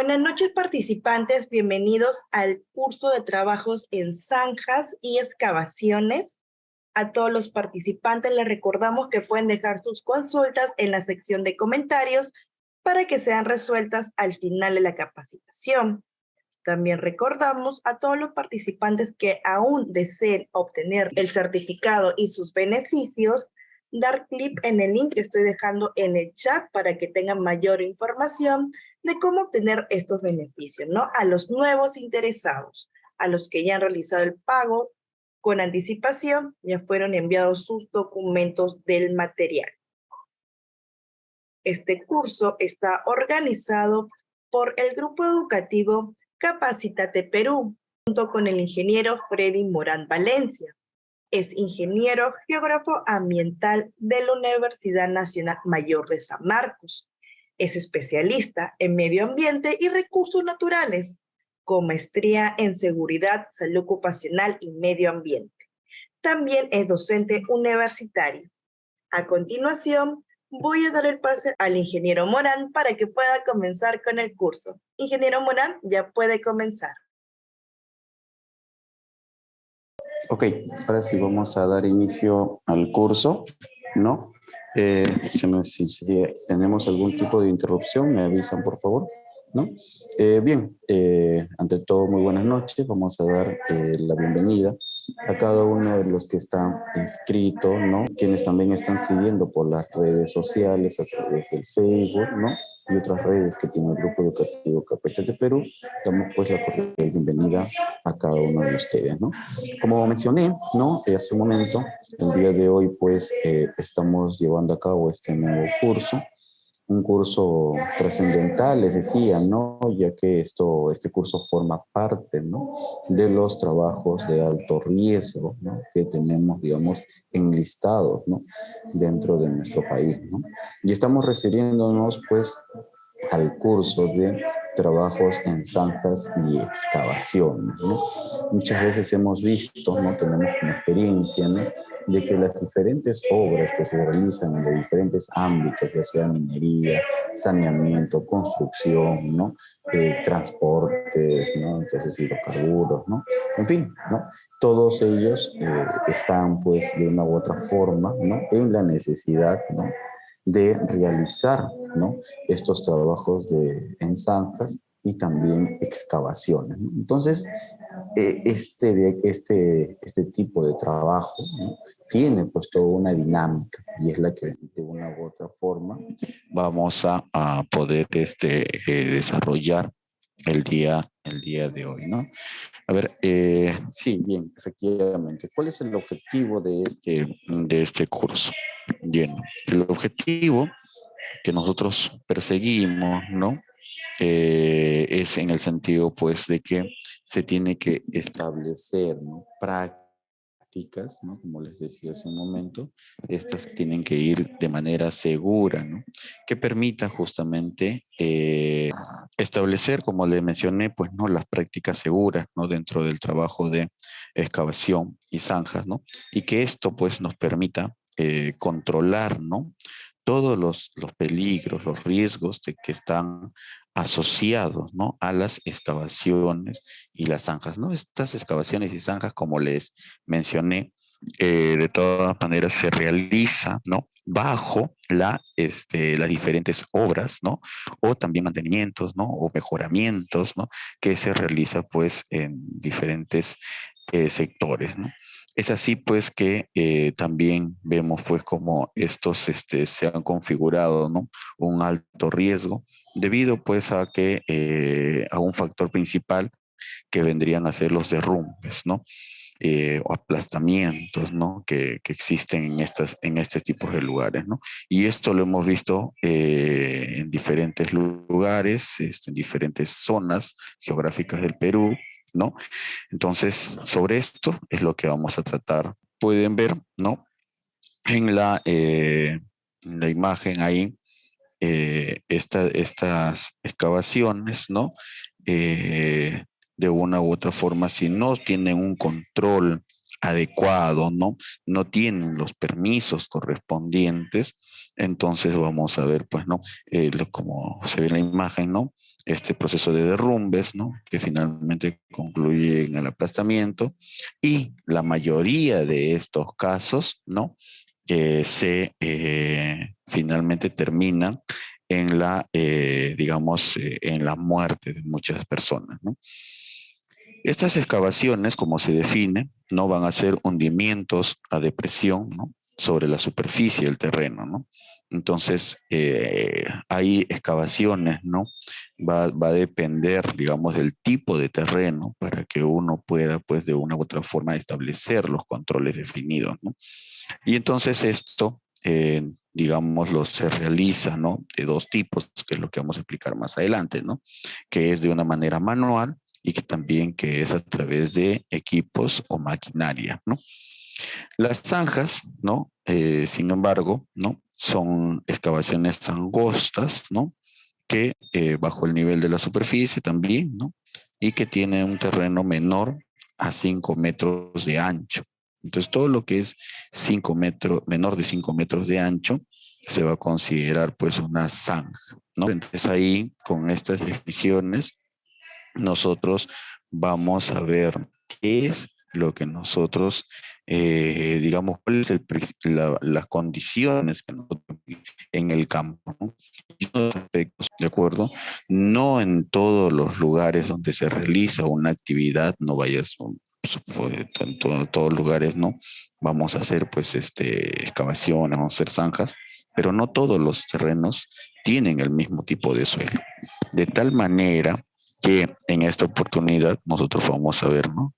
Buenas noches, participantes. Bienvenidos al curso de trabajos en zanjas y excavaciones. A todos los participantes les recordamos que pueden dejar sus consultas en la sección de comentarios para que sean resueltas al final de la capacitación. También recordamos a todos los participantes que aún deseen obtener el certificado y sus beneficios, dar clic en el link que estoy dejando en el chat para que tengan mayor información de cómo obtener estos beneficios, ¿no? A los nuevos interesados, a los que ya han realizado el pago con anticipación, ya fueron enviados sus documentos del material. Este curso está organizado por el grupo educativo Capacítate Perú, junto con el ingeniero Freddy Morán Valencia. Es ingeniero geógrafo ambiental de la Universidad Nacional Mayor de San Marcos. Es especialista en medio ambiente y recursos naturales, con maestría en seguridad, salud ocupacional y medio ambiente. También es docente universitario. A continuación, voy a dar el pase al ingeniero Morán para que pueda comenzar con el curso. Ingeniero Morán, ya puede comenzar. Ok, ahora sí vamos a dar inicio al curso, ¿no? Si tenemos algún tipo de interrupción, me avisan, por favor, ¿no? Bien, ante todo, muy buenas noches. Vamos a dar la bienvenida a cada uno de los que están inscritos, ¿no? Quienes también están siguiendo por las redes sociales, a través del Facebook, ¿no? Y otras redes que tiene el Grupo Educativo Capacítate Perú. Damos pues la cordial bienvenida a cada uno de ustedes, ¿no? Como mencioné, ¿no? Hace un momento, el día de hoy pues estamos llevando a cabo este nuevo curso, un curso trascendental, les decía, ¿no? Ya que este curso forma parte, ¿no? De los trabajos de alto riesgo, ¿no? Que tenemos, digamos, enlistados, ¿no? Dentro de nuestro país, ¿no? Y estamos refiriéndonos, pues, al curso de trabajos en zanjas y excavaciones, ¿no? Muchas veces hemos visto, ¿no? Tenemos como experiencia, ¿no? De que las diferentes obras que se realizan en los diferentes ámbitos, ya sea minería, saneamiento, construcción, ¿no? Transportes, ¿no? Entonces hidrocarburos, ¿no? En fin, ¿no? Todos ellos están, pues, de una u otra forma, ¿no? En la necesidad, ¿no? De realizar, ¿no? Estos trabajos en zanjas y también excavaciones, ¿no? Entonces, este tipo de trabajo, ¿no? Tiene pues toda una dinámica y es la que de una u otra forma vamos a poder desarrollar el día de hoy, ¿no? A ver, sí, bien, efectivamente. ¿Cuál es el objetivo de este curso? Bien, el objetivo que nosotros perseguimos, ¿no? Es en el sentido, pues, de que se tiene que establecer, ¿no? Prácticas, ¿no? Como les decía hace un momento, estas tienen que ir de manera segura, ¿no? Que permita justamente establecer, como les mencioné, pues, ¿no? Las prácticas seguras, ¿no? Dentro del trabajo de excavación y zanjas, ¿no? Y que esto, pues, nos permita controlar, ¿no? Todos los peligros, los riesgos que están asociados, ¿no? A las excavaciones y las zanjas, ¿no? Estas excavaciones y zanjas, como les mencioné, de todas maneras se realiza, ¿no? Bajo las diferentes obras, ¿no? O también mantenimientos, ¿no? O mejoramientos, ¿no? Que se realiza, pues, en diferentes sectores, ¿no? Es así pues que también vemos pues como estos se han configurado, ¿no? Un alto riesgo debido pues a que a un factor principal que vendrían a ser los derrumbes, ¿no? O aplastamientos, ¿no? Que existen en estos tipos de lugares, ¿no? Y esto lo hemos visto en diferentes lugares, en diferentes zonas geográficas del Perú, ¿no? Entonces, sobre esto es lo que vamos a tratar. Pueden ver, ¿no? En la imagen ahí, estas excavaciones, ¿no? De una u otra forma, si no tienen un control adecuado, ¿no? No tienen los permisos correspondientes, entonces vamos a ver, pues, ¿no? Como se ve en la imagen, ¿no? este proceso de derrumbes, ¿no? Que finalmente concluye en el aplastamiento, y la mayoría de estos casos, ¿no? Finalmente terminan en digamos, en la muerte de muchas personas, ¿no? Estas excavaciones, como se define, no van a ser hundimientos a depresión, ¿no? Sobre la superficie del terreno, ¿no? Entonces, hay excavaciones, ¿no? Va a depender, digamos, del tipo de terreno para que uno pueda, pues, de una u otra forma establecer los controles definidos, ¿no? Y entonces esto, digámoslo, se realiza, ¿no? De dos tipos, que es lo que vamos a explicar más adelante, ¿no? Que es de una manera manual y que también que es a través de equipos o maquinaria, ¿no? Las zanjas, ¿no? Sin embargo, ¿no? Son excavaciones angostas, ¿no? Que bajo el nivel de la superficie también, ¿no? Y que tiene un terreno menor a 5 metros de ancho. Entonces, todo lo que es 5 metros, menor de 5 metros de ancho, se va a considerar pues una zanja, ¿no? Entonces ahí, con estas definiciones, nosotros vamos a ver qué es lo que nosotros, digamos, cuáles las condiciones que nosotros en el campo, ¿no? Y unos aspectos, ¿de acuerdo? No en todos los lugares donde se realiza una actividad, no vayas, en todos los lugares, ¿no? Vamos a hacer, pues, excavaciones, vamos a hacer zanjas, pero no todos los terrenos tienen el mismo tipo de suelo. De tal manera que en esta oportunidad nosotros vamos a ver, ¿no?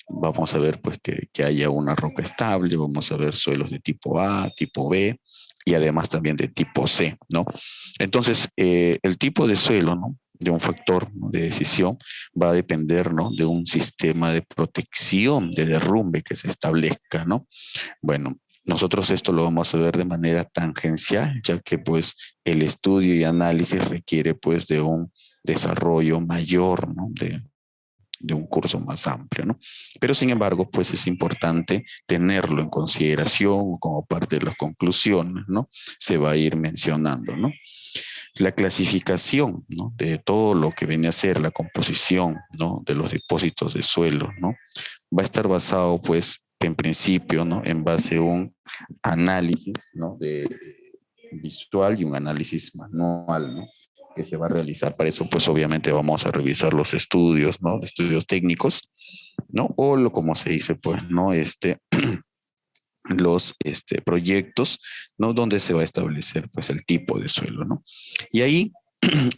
Vamos a ver pues que haya una roca estable, vamos a ver suelos de tipo A, tipo B y además también de tipo C, ¿no? Entonces, el tipo de suelo, ¿no? De un factor, ¿no? De decisión va a depender, ¿no? De un sistema de protección de derrumbe que se establezca, ¿no? Bueno, nosotros esto lo vamos a ver de manera tangencial, ya que pues el estudio y análisis requiere pues de un desarrollo mayor, ¿no? De un curso más amplio, ¿no? Pero sin embargo, pues es importante tenerlo en consideración como parte de las conclusiones, ¿no? Se va a ir mencionando, ¿no? La clasificación, ¿no? De todo lo que viene a ser la composición, ¿no? De los depósitos de suelo, ¿no? Va a estar basado, pues, en principio, ¿no? En base a un análisis, ¿no? Visual y un análisis manual, ¿no? Que se va a realizar. Para eso, pues, obviamente vamos a revisar los estudios, ¿no? Estudios técnicos, ¿no? O como se dice, pues, ¿no? Los proyectos, ¿no? Donde se va a establecer, pues, el tipo de suelo, ¿no? Y ahí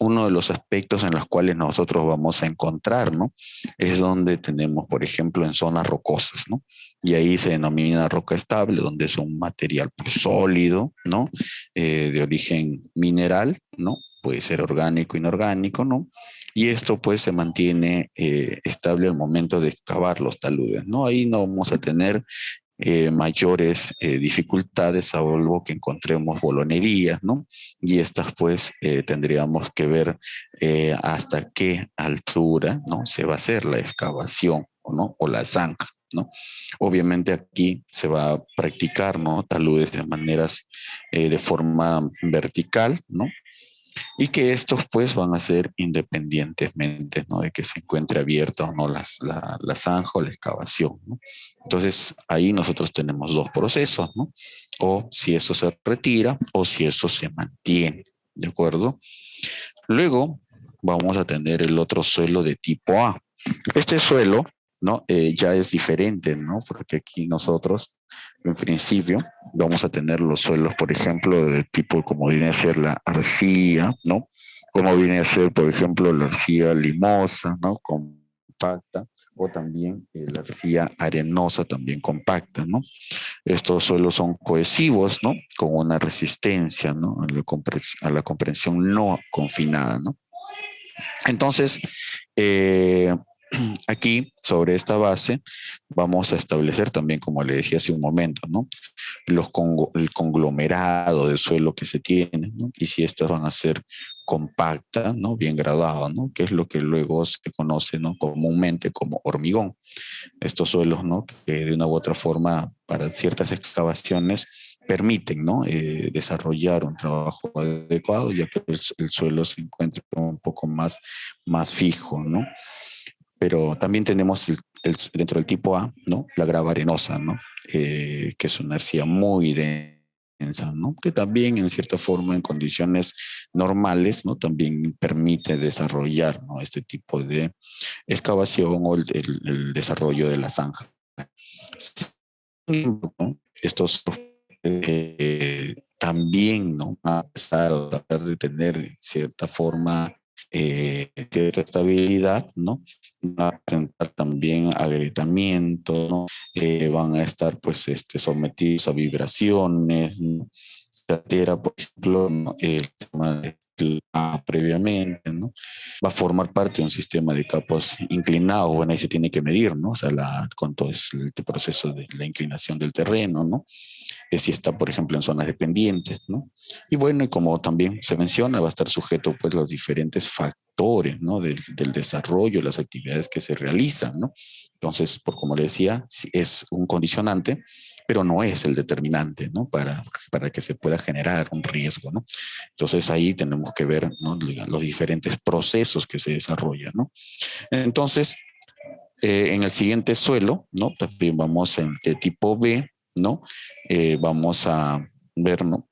uno de los aspectos en los cuales nosotros vamos a encontrar, ¿no? Es donde tenemos, por ejemplo, en zonas rocosas, ¿no? Y ahí se denomina roca estable, donde es un material pues, sólido, ¿no? De origen mineral, ¿no? Puede ser orgánico, inorgánico, ¿no? Y esto pues se mantiene estable al momento de excavar los taludes, ¿no? Ahí no vamos a tener mayores dificultades, salvo que encontremos bolonerías, ¿no? Y estas pues tendríamos que ver hasta qué altura, ¿no? Se va a hacer la excavación, ¿no? O la zanja, ¿no? Obviamente aquí se va a practicar, ¿no? Taludes de maneras, de forma vertical, ¿no? Y que estos pues van a ser independientemente, ¿no? De que se encuentre abierta o no la zanja o la excavación, ¿no? Entonces ahí nosotros tenemos dos procesos, ¿no? O si eso se retira o si eso se mantiene, ¿de acuerdo? Luego vamos a tener el otro suelo de tipo A. Este suelo, ¿no? Ya es diferente, ¿no? Porque aquí nosotros, en principio, vamos a tener los suelos, por ejemplo, de tipo como viene a ser la arcilla, ¿no? Como viene a ser, por ejemplo, la arcilla limosa, ¿no? Compacta, o también la arcilla arenosa, también compacta, ¿no? Estos suelos son cohesivos, ¿no? Con una resistencia, ¿no? A la comprensión no confinada, ¿no? Entonces, eh, aquí, sobre esta base, vamos a establecer también, como le decía hace un momento, ¿no? El conglomerado de suelo que se tiene, ¿no? Y si estas van a ser compactas, ¿no? Bien graduadas, ¿no? Que es lo que luego se conoce, ¿no? Comúnmente como hormigón. Estos suelos, ¿no? Que de una u otra forma, para ciertas excavaciones, permiten, ¿no? Desarrollar un trabajo adecuado, ya que el suelo se encuentra un poco más fijo, ¿no? Pero también tenemos dentro del tipo A, ¿no? La grava arenosa, ¿no? Que es una arcilla muy densa, ¿no? Que también en cierta forma en condiciones normales, ¿no? También permite desarrollar, ¿no? Este tipo de excavación o el desarrollo de la zanja. ¿No? Estos también, ¿no? A pesar o tratar de tener cierta forma, cierta estabilidad, ¿no? Van a presentar también agrietamiento, ¿no? Van a estar, pues, sometidos a vibraciones, ¿no? Se altera, por ejemplo, ¿no? El tema de previamente, ¿no? Va a formar parte de un sistema de capas inclinados, bueno, ahí se tiene que medir, ¿no? O sea, con todo este proceso de la inclinación del terreno, ¿no? Si está, por ejemplo, en zonas dependientes, ¿no? Y bueno, y como también se menciona, va a estar sujeto, pues, los diferentes factores, ¿no? Del desarrollo, las actividades que se realizan, ¿no? Entonces, por como le decía, es un condicionante, pero no es el determinante, ¿no? Para que se pueda generar un riesgo, ¿no? Entonces ahí tenemos que ver, ¿no? Los diferentes procesos que se desarrollan, ¿no? Entonces, en el siguiente suelo, ¿no? También vamos en el tipo B, ¿no? Vamos a ver, ¿no?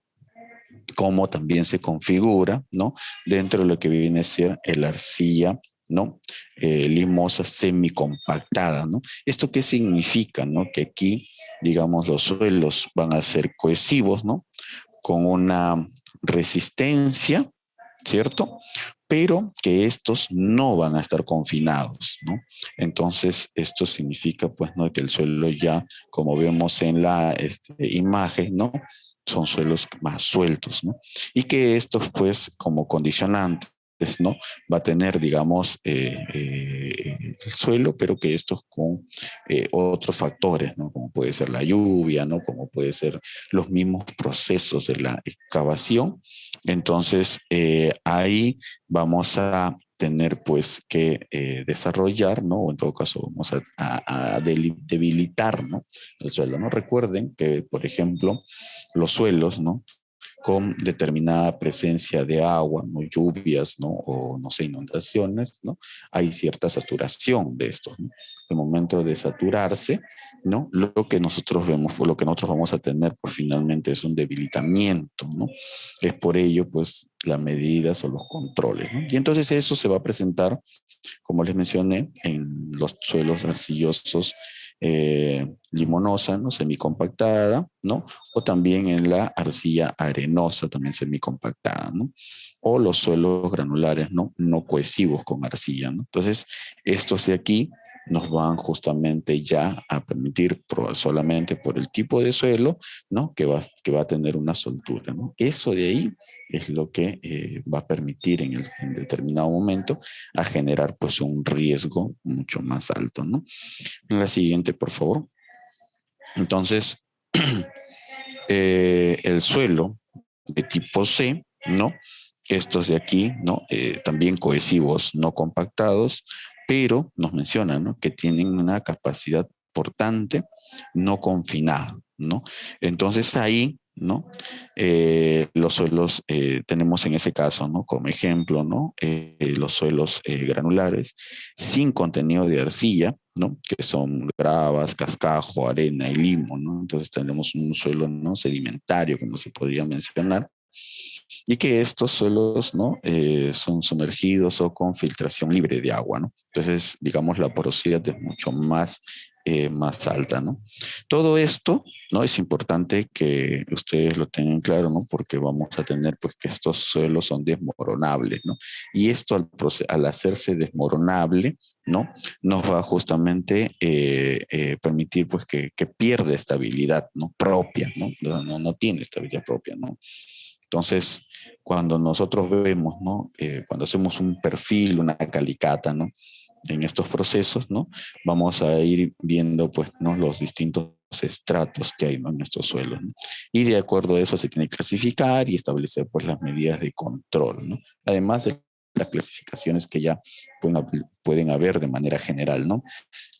Cómo también se configura, ¿no? Dentro de lo que viene a ser el arcilla, ¿no? Limosa semicompactada, ¿no? ¿Esto qué significa, no? Que aquí, digamos, los suelos van a ser cohesivos, ¿no? Con una resistencia, ¿cierto? Pero que estos no van a estar confinados, ¿no? Entonces, esto significa, pues, ¿no? Que el suelo ya, como vemos en la imagen, ¿no? Son suelos más sueltos, ¿no? Y que estos, pues, como condicionantes, ¿no? Va a tener, digamos, el suelo, pero que estos con otros factores, ¿no? Como puede ser la lluvia, ¿no? Como puede ser los mismos procesos de la excavación. Entonces, ahí vamos a tener pues que desarrollar, ¿no? O en todo caso vamos a debilitar, ¿no? El suelo, ¿no? Recuerden que, por ejemplo, los suelos, ¿no? Con determinada presencia de agua, ¿no? Lluvias, ¿no? O, no sé, inundaciones, ¿no? Hay cierta saturación de estos, ¿no? El momento de saturarse, ¿no? Lo que nosotros vemos, lo que nosotros vamos a tener, pues finalmente es un debilitamiento, ¿no? Es por ello, pues, las medidas o los controles, ¿no? Y entonces eso se va a presentar, como les mencioné, en los suelos arcillosos limonosa, ¿no? Semicompactada, ¿no? O también en la arcilla arenosa, también semicompactada, ¿no? O los suelos granulares, ¿no? No cohesivos con arcilla, ¿no? Entonces, estos de aquí nos van justamente ya a permitir solamente por el tipo de suelo, ¿no? Que va a tener una soltura, ¿no? Eso de ahí es lo que va a permitir en determinado momento a generar pues un riesgo mucho más alto, ¿no? La siguiente, por favor. Entonces, el suelo de tipo C, ¿no? Estos de aquí, ¿no? También cohesivos, no compactados, pero nos mencionan, ¿no? Que tienen una capacidad portante no confinada, ¿no? Entonces ahí, ¿no? Los suelos tenemos en ese caso, ¿no? Como ejemplo, ¿no? Los suelos granulares sin contenido de arcilla, ¿no? Que son gravas, cascajo, arena y limo, ¿no? Entonces tenemos un suelo no sedimentario, como se podría mencionar, y que estos suelos, ¿no? Son sumergidos o con filtración libre de agua, ¿no? Entonces, digamos, la porosidad es mucho más alta, ¿no? Todo esto, ¿no? Es importante que ustedes lo tengan claro, ¿no? Porque vamos a tener, pues, que estos suelos son desmoronables, ¿no? Y esto al hacerse desmoronable, ¿no? Nos va justamente permitir, pues, que pierda estabilidad, ¿no? Propia, ¿no? No tiene estabilidad propia, ¿no? Entonces, cuando nosotros vemos, ¿no? Cuando hacemos un perfil, una calicata, ¿no? En estos procesos, ¿no? Vamos a ir viendo, pues, ¿no? Los distintos estratos que hay, ¿no? En estos suelos, ¿no? Y de acuerdo a eso se tiene que clasificar y establecer, pues, las medidas de control, ¿no? Además de las clasificaciones que ya pueden haber de manera general, ¿no?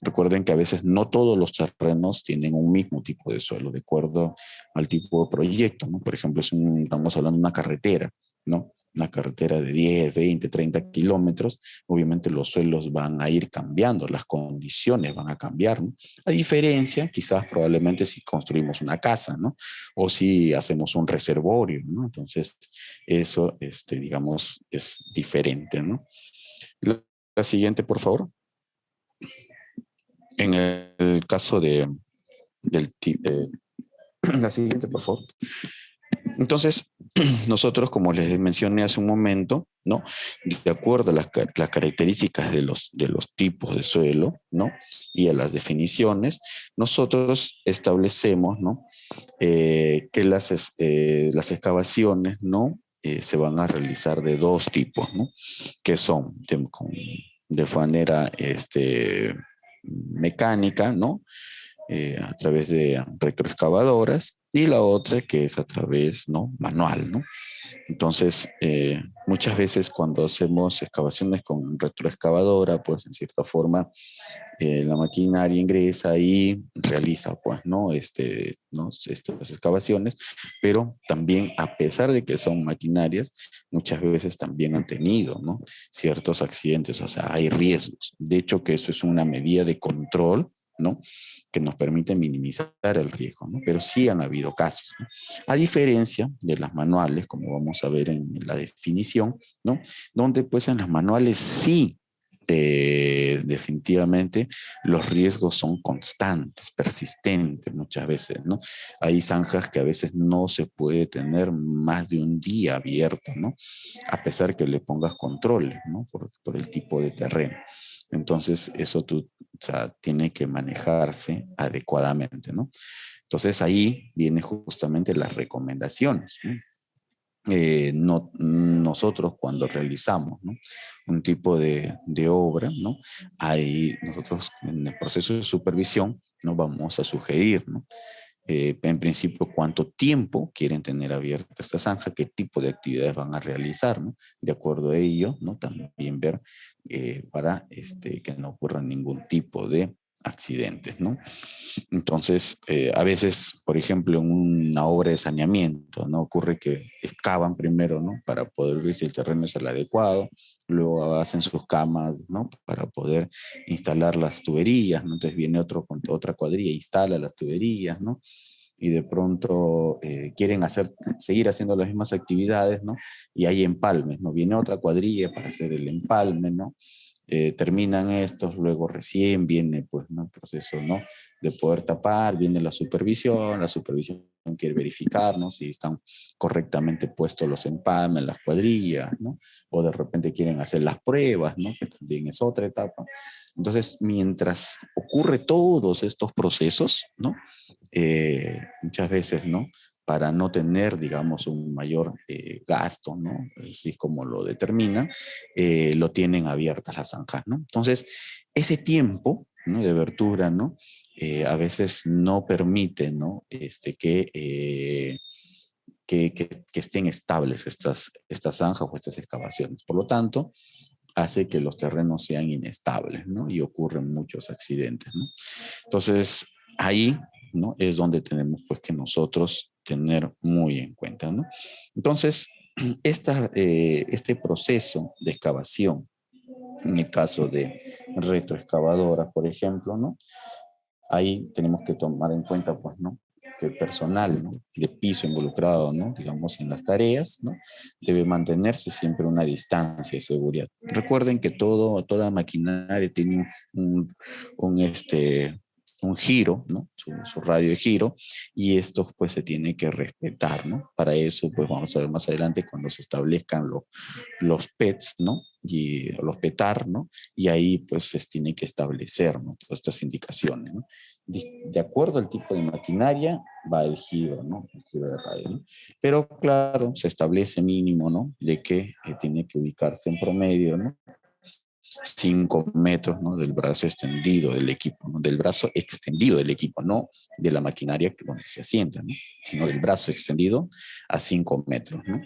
Recuerden que a veces no todos los terrenos tienen un mismo tipo de suelo, de acuerdo al tipo de proyecto, ¿no? Por ejemplo, estamos hablando de una carretera, ¿no? Una carretera de 10, 20, 30 kilómetros, obviamente los suelos van a ir cambiando, las condiciones van a cambiar, ¿no? A diferencia, quizás probablemente si construimos una casa, ¿no? O si hacemos un reservorio, ¿no? Entonces, eso, digamos, es diferente, ¿no? La siguiente, por favor. En el caso la siguiente, por favor. Entonces, nosotros, como les mencioné hace un momento, ¿no? De acuerdo a las características de los tipos de suelo, ¿no? Y a las definiciones, nosotros establecemos, ¿no? Que las excavaciones, ¿no? Se van a realizar de dos tipos, ¿no? Que son de manera mecánica, ¿no? A través de retroexcavadoras, y la otra que es a través, ¿no? Manual, ¿no? Entonces, muchas veces cuando hacemos excavaciones con retroexcavadora, pues en cierta forma la maquinaria ingresa y realiza, pues, ¿no? ¿no? Estas excavaciones, pero también, a pesar de que son maquinarias, muchas veces también han tenido, ¿no? Ciertos accidentes, o sea, hay riesgos. De hecho, que eso es una medida de control, ¿no? Que nos permite minimizar el riesgo, ¿no? Pero sí han habido casos, ¿no? A diferencia de las manuales, como vamos a ver en la definición, ¿no? Donde pues en las manuales sí, definitivamente los riesgos son constantes, persistentes muchas veces, ¿no? Hay zanjas que a veces no se puede tener más de un día abierto, ¿no? A pesar que le pongas controles, ¿no? Por el tipo de terreno. Entonces, eso o sea, tiene que manejarse adecuadamente, ¿no? Entonces, ahí vienen justamente las recomendaciones, ¿no? Nosotros cuando realizamos, ¿no? Un tipo de obra, ¿no? Ahí nosotros en el proceso de supervisión nos vamos a sugerir, ¿no? En principio, cuánto tiempo quieren tener abierta esta zanja, qué tipo de actividades van a realizar, ¿no? De acuerdo a ello, ¿no? También ver para que no ocurra ningún tipo de accidentes, ¿no? Entonces, a veces, por ejemplo, en una obra de saneamiento, ¿no? Ocurre que excavan primero, ¿no? Para poder ver si el terreno es el adecuado, luego hacen sus camas, ¿no? Para poder instalar las tuberías, ¿no? Entonces viene otra cuadrilla, instala las tuberías, ¿no? Y de pronto quieren seguir haciendo las mismas actividades, ¿no? Y hay empalmes, ¿no? Viene otra cuadrilla para hacer el empalme, ¿no? Terminan estos, luego recién viene pues, ¿no? El proceso, ¿no? De poder tapar, viene la supervisión quiere verificar, ¿no? Si están correctamente puestos los empalmes, las cuadrillas, ¿no? O de repente quieren hacer las pruebas, ¿no? Que también es otra etapa. Entonces, mientras ocurre todos estos procesos, ¿no? Muchas veces, ¿no? Para no tener, digamos, un mayor gasto, ¿no? Así es como lo determinan, lo tienen abiertas las zanjas, ¿no? Entonces, ese tiempo, ¿no? De abertura, ¿no? A veces no permite, ¿no? Que estén estables estas zanjas o estas excavaciones. Por lo tanto, hace que los terrenos sean inestables, ¿no? Y ocurren muchos accidentes, ¿no? Entonces, ahí, ¿no? Es donde tenemos, pues, que nosotros tener muy en cuenta, ¿no? Entonces, este proceso de excavación, en el caso de retroexcavadoras, por ejemplo, ¿no? Ahí tenemos que tomar en cuenta, pues, ¿no? Que el personal, ¿no? De piso involucrado, ¿no? Digamos, en las tareas, ¿no? Debe mantenerse siempre una distancia de seguridad. Recuerden que toda maquinaria tiene un giro, ¿no? Su radio de giro, y esto pues se tiene que respetar, ¿no? Para eso pues vamos a ver más adelante cuando se establezcan los PETs, ¿no? Y los PETAR, ¿no? Y ahí pues se tiene que establecer, ¿no? Todas estas indicaciones, ¿no? De acuerdo al tipo de maquinaria va el giro, ¿no? El giro de radio, ¿no? Pero claro, se establece mínimo, ¿no? De que tiene que ubicarse en promedio, ¿no? 5 metros, ¿no? Del brazo extendido del equipo, ¿no? Del brazo extendido del equipo, no de la maquinaria donde se asienta, ¿no? Sino del brazo extendido a 5 metros, ¿no?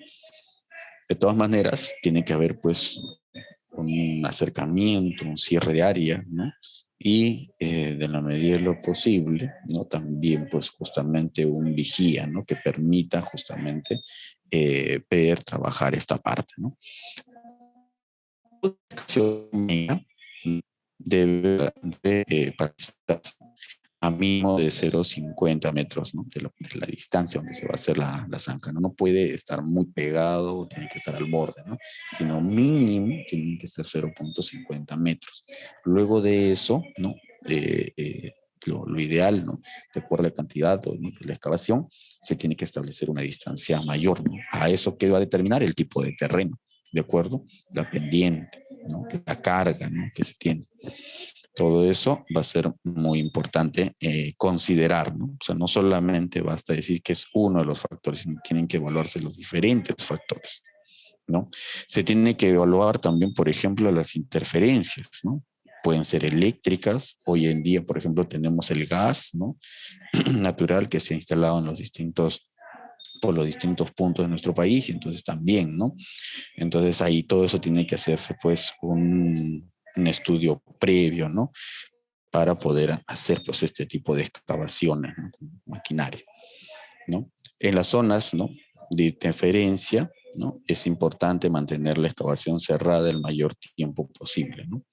De todas maneras, tiene que haber pues un acercamiento, un cierre de área, ¿no? Y de la medida de lo posible, ¿no? También pues justamente un vigía, ¿no? Que permita justamente ver, trabajar esta parte, ¿no? Debe participar a mínimo de 0,50 metros, ¿no? De la distancia donde se va a hacer la zanja, ¿no? No puede estar muy pegado, tiene que estar al borde, ¿no? Sino mínimo tienen que ser 0,50 metros. Luego de eso, ¿no? Lo ideal, ¿no? De acuerdo a la cantidad, ¿no? de la excavación, se tiene que establecer una distancia mayor, ¿no? A eso que va a determinar el tipo de terreno, ¿de acuerdo? La pendiente, ¿no? La carga, ¿no? Que se tiene. Todo eso va a ser muy importante considerar, ¿no? O sea, no solamente basta decir que es uno de los factores, sino tienen que evaluarse los diferentes factores, ¿no? Se tiene que evaluar también, por ejemplo, las interferencias, ¿no? Pueden ser eléctricas. Hoy en día, por ejemplo, tenemos el gas, ¿no? natural que se ha instalado en por los distintos puntos de nuestro país, y entonces también, ¿no? Entonces ahí todo eso tiene que hacerse pues un estudio previo, ¿no? Para poder hacer pues este tipo de excavaciones, ¿no? Maquinaria, ¿no? En las zonas, ¿no? de interferencia, ¿no? Es importante mantener la excavación cerrada el mayor tiempo posible, ¿no?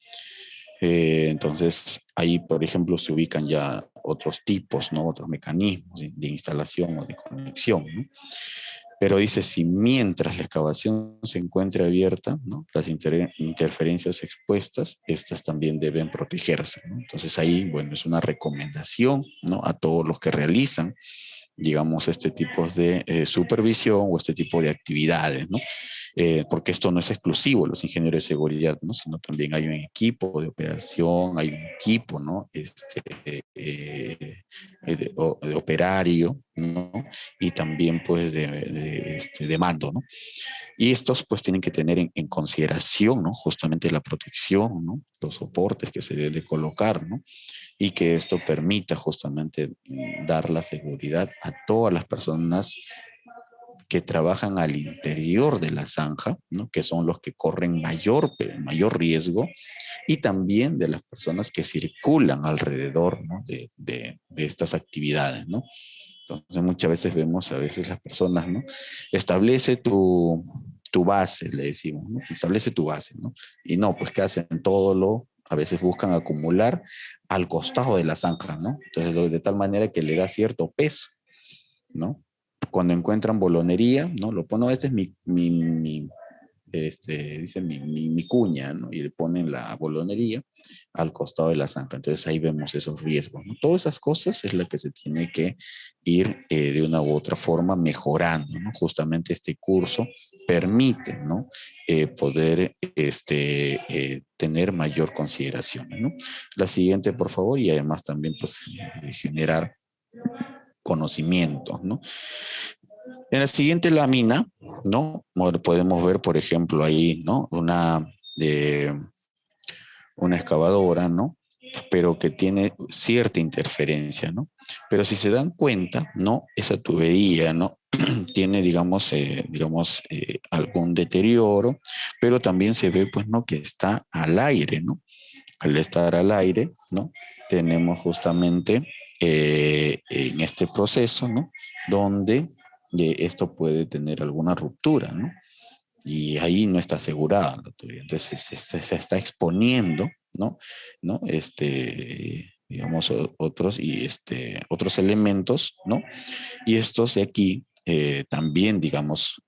Entonces, ahí, por ejemplo, se ubican ya otros tipos, ¿no? Otros mecanismos de instalación o de conexión, ¿no? Pero dice, si mientras la excavación se encuentre abierta, ¿no? Las interferencias expuestas, estas también deben protegerse, ¿no? Entonces ahí, bueno, es una recomendación, ¿no? A todos los que realizan, digamos, este tipo de supervisión o este tipo de actividades, ¿no? Porque esto no es exclusivo de los ingenieros de seguridad, ¿no? Sino también hay un equipo de operación, hay un equipo, ¿no? De operario, ¿no? Y también, pues, de mando, ¿no? Y estos, pues, tienen que tener en consideración, ¿no? Justamente la protección, ¿no? Los soportes que se deben de colocar, ¿no? Y que esto permita justamente dar la seguridad a todas las personas que trabajan al interior de la zanja, ¿no? Que son los que corren mayor riesgo, y también de las personas que circulan alrededor, ¿no? de estas actividades, ¿no? Entonces muchas veces vemos a veces las personas, ¿no? Establece tu base, le decimos, ¿no? Establece tu base, ¿no? Y no, pues que hacen a veces buscan acumular al costado de la zanja, ¿no? Entonces de tal manera que le da cierto peso, ¿no? Cuando encuentran bolonería, ¿no? Lo ponen, este es dice mi cuña, ¿no? Y le ponen la bolonería al costado de la zanja. Entonces ahí vemos esos riesgos, ¿no? Todas esas cosas es la que se tiene que ir de una u otra forma mejorando, ¿no? Justamente este curso permite, ¿no? Poder tener mayor consideración, ¿no? La siguiente, por favor, y además también, pues, generar conocimientos, ¿no? En la siguiente lámina, ¿no? Podemos ver, por ejemplo, ahí, ¿no? Una excavadora, ¿no? Pero que tiene cierta interferencia, ¿no? Pero si se dan cuenta, ¿no? Esa tubería, ¿no? tiene, algún deterioro, pero también se ve, pues, ¿no? Que está al aire, ¿no? Al estar al aire, ¿no? Tenemos justamente en este proceso, ¿no? Donde esto puede tener alguna ruptura, ¿no? Y ahí no está asegurada la tubería. Entonces se está exponiendo, ¿no? ¿No? Digamos, otros elementos, ¿no? Y estos de aquí también, digamos,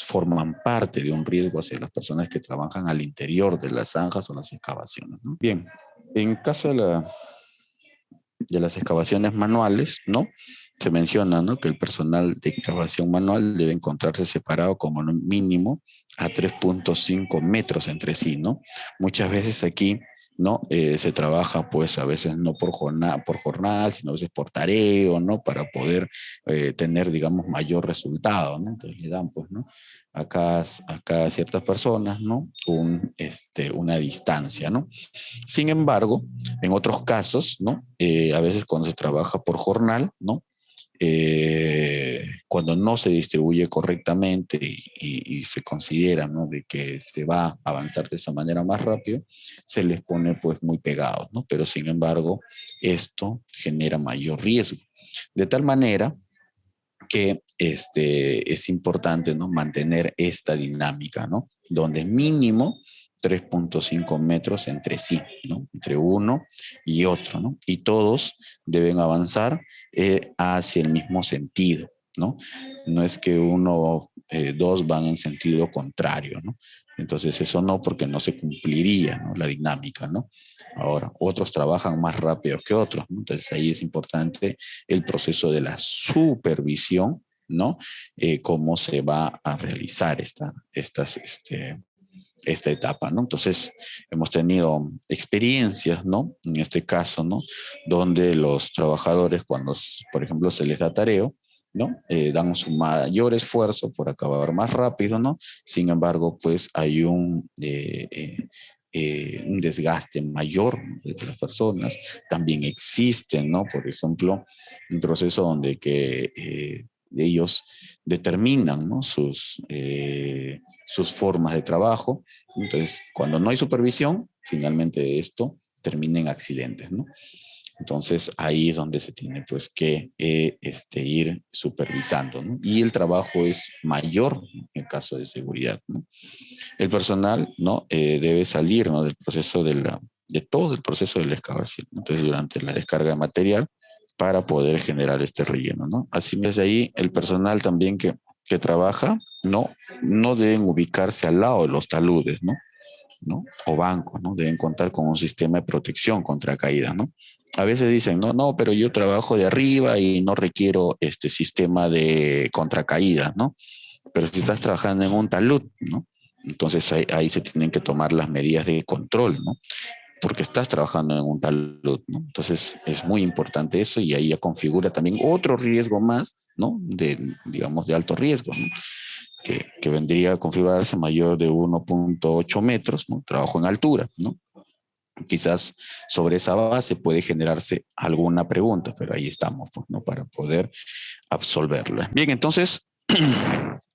forman parte de un riesgo hacia las personas que trabajan al interior de las zanjas o las excavaciones, ¿no? Bien, en caso de las excavaciones manuales, ¿no? Se menciona, ¿no? Que el personal de excavación manual debe encontrarse separado como mínimo a 3,5 metros entre sí, ¿no? Muchas veces aquí, ¿no? Se trabaja, pues, a veces no por jornada, sino a veces por tareo, ¿no? Para poder tener, digamos, mayor resultado, ¿no? Entonces le dan, pues, ¿no? Acá a ciertas personas, ¿no? Una distancia, ¿no? Sin embargo, en otros casos, ¿no? A veces cuando se trabaja por jornal, ¿no? cuando no se distribuye correctamente y se considera, ¿no?, de que se va a avanzar de esa manera más rápido, se les pone pues muy pegados, ¿no? Pero sin embargo, esto genera mayor riesgo. De tal manera que es importante, ¿no?, mantener esta dinámica, ¿no?, donde mínimo 3.5 metros entre sí, ¿no?, entre uno y otro, ¿no? Y todos deben avanzar hacia el mismo sentido, ¿no? No es que dos van en sentido contrario, ¿no? Entonces eso no, porque no se cumpliría, ¿no?, la dinámica, ¿no? Ahora, otros trabajan más rápido que otros, ¿no? Entonces ahí es importante el proceso de la supervisión, ¿no? Cómo se va a realizar esta etapa, ¿no? Entonces, hemos tenido experiencias, ¿no?, en este caso, ¿no?, donde los trabajadores, cuando, por ejemplo, se les da tarea, ¿no?, dan su mayor esfuerzo por acabar más rápido, ¿no? Sin embargo, pues hay un desgaste mayor de las personas. También existen, ¿no?, por ejemplo, un proceso donde ellos determinan, ¿no?, sus formas de trabajo. Entonces, cuando no hay supervisión, finalmente esto termina en accidentes, ¿no? Entonces, ahí es donde se tiene pues que ir supervisando, ¿no? Y el trabajo es mayor en caso de seguridad, ¿no? El personal, ¿no?, debe salir, ¿no?, del proceso de todo el proceso de la excavación, ¿no? Entonces, durante la descarga de material, para poder generar este relleno, ¿no? Así desde ahí, el personal también que trabaja, no deben ubicarse al lado de los taludes, ¿no? O bancos, ¿no? Deben contar con un sistema de protección contra caídas, ¿no? A veces dicen, no, pero yo trabajo de arriba y no requiero este sistema de contracaídas, ¿no? Pero si estás trabajando en un talud, ¿no?, entonces ahí se tienen que tomar las medidas de control, ¿no?, porque estás trabajando en un talud, ¿no? Entonces es muy importante eso, y ahí ya configura también otro riesgo más, ¿no?, digamos, de alto riesgo, ¿no?, que vendría a configurarse mayor de 1.8 metros, ¿no?, trabajo en altura, ¿no? Quizás sobre esa base puede generarse alguna pregunta, pero ahí estamos, pues, ¿no?, para poder absolverla. Bien, entonces,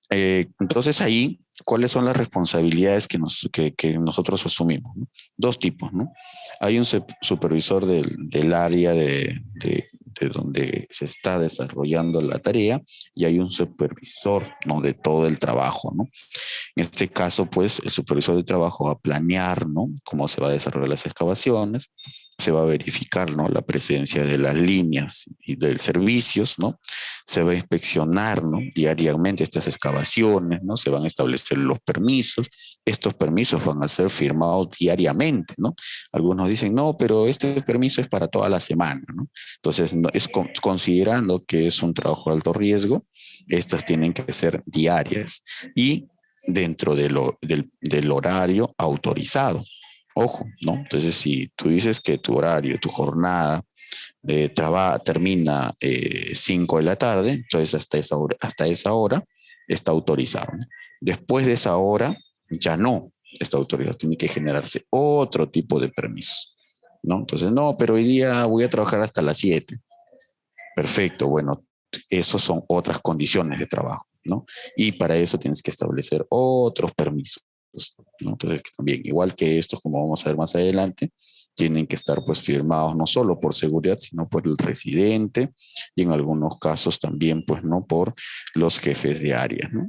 entonces ahí, ¿cuáles son las responsabilidades que nosotros asumimos, ¿no? Dos tipos, ¿no? Hay un supervisor del área de donde se está desarrollando la tarea, y hay un supervisor, ¿no?, de todo el trabajo, ¿no? En este caso, pues, el supervisor de trabajo va a planear, ¿no?, cómo se va a desarrollar las excavaciones, se va a verificar, ¿no?, la presencia de las líneas y de servicios, ¿no? Se va a inspeccionar, ¿no?, diariamente estas excavaciones, ¿no? Se van a establecer los permisos. Estos permisos van a ser firmados diariamente, ¿no? Algunos dicen, no, pero este permiso es para toda la semana, ¿no? Entonces, no, considerando que es un trabajo de alto riesgo, estas tienen que ser diarias y dentro del horario autorizado. Ojo, ¿no? Entonces, si tú dices que tu horario, tu jornada de trabajo termina 5 de la tarde, entonces hasta esa hora está autorizado, ¿no? Después de esa hora ya no está autorizado, tiene que generarse otro tipo de permisos, ¿no? Entonces, no, pero hoy día voy a trabajar hasta las 7. Perfecto, bueno, esas son otras condiciones de trabajo, ¿no? Y para eso tienes que establecer otros permisos, ¿no? Entonces, también, igual que estos, como vamos a ver más adelante, tienen que estar pues firmados no solo por seguridad, sino por el residente, y en algunos casos también, pues, no por los jefes de área, ¿no?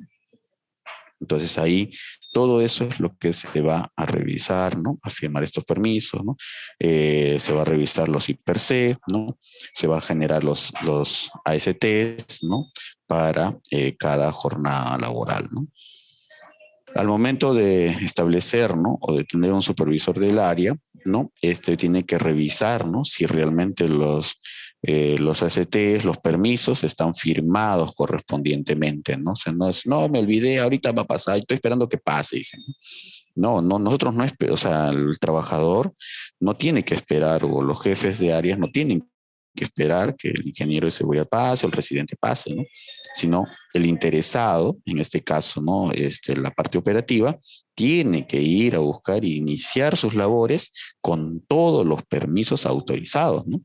Entonces ahí todo eso es lo que se va a revisar, ¿no? A firmar estos permisos, ¿no? Se va a revisar los IPRC, ¿no? Se va a generar los ASTs, ¿no? Para cada jornada laboral, ¿no? Al momento de establecer, ¿no?, o de tener un supervisor del área, ¿no?, este tiene que revisar, ¿no?, si realmente los ACTs, los permisos están firmados correspondientemente, ¿no? O sea, no es, no, me olvidé, ahorita va a pasar, estoy esperando que pase, dicen. No, nosotros no, o sea, el trabajador no tiene que esperar, o los jefes de áreas no tienen que esperar que el ingeniero de seguridad pase o el residente pase, ¿no? Sino el interesado, en este caso, ¿no?, la parte operativa, tiene que ir a buscar e iniciar sus labores con todos los permisos autorizados, ¿no?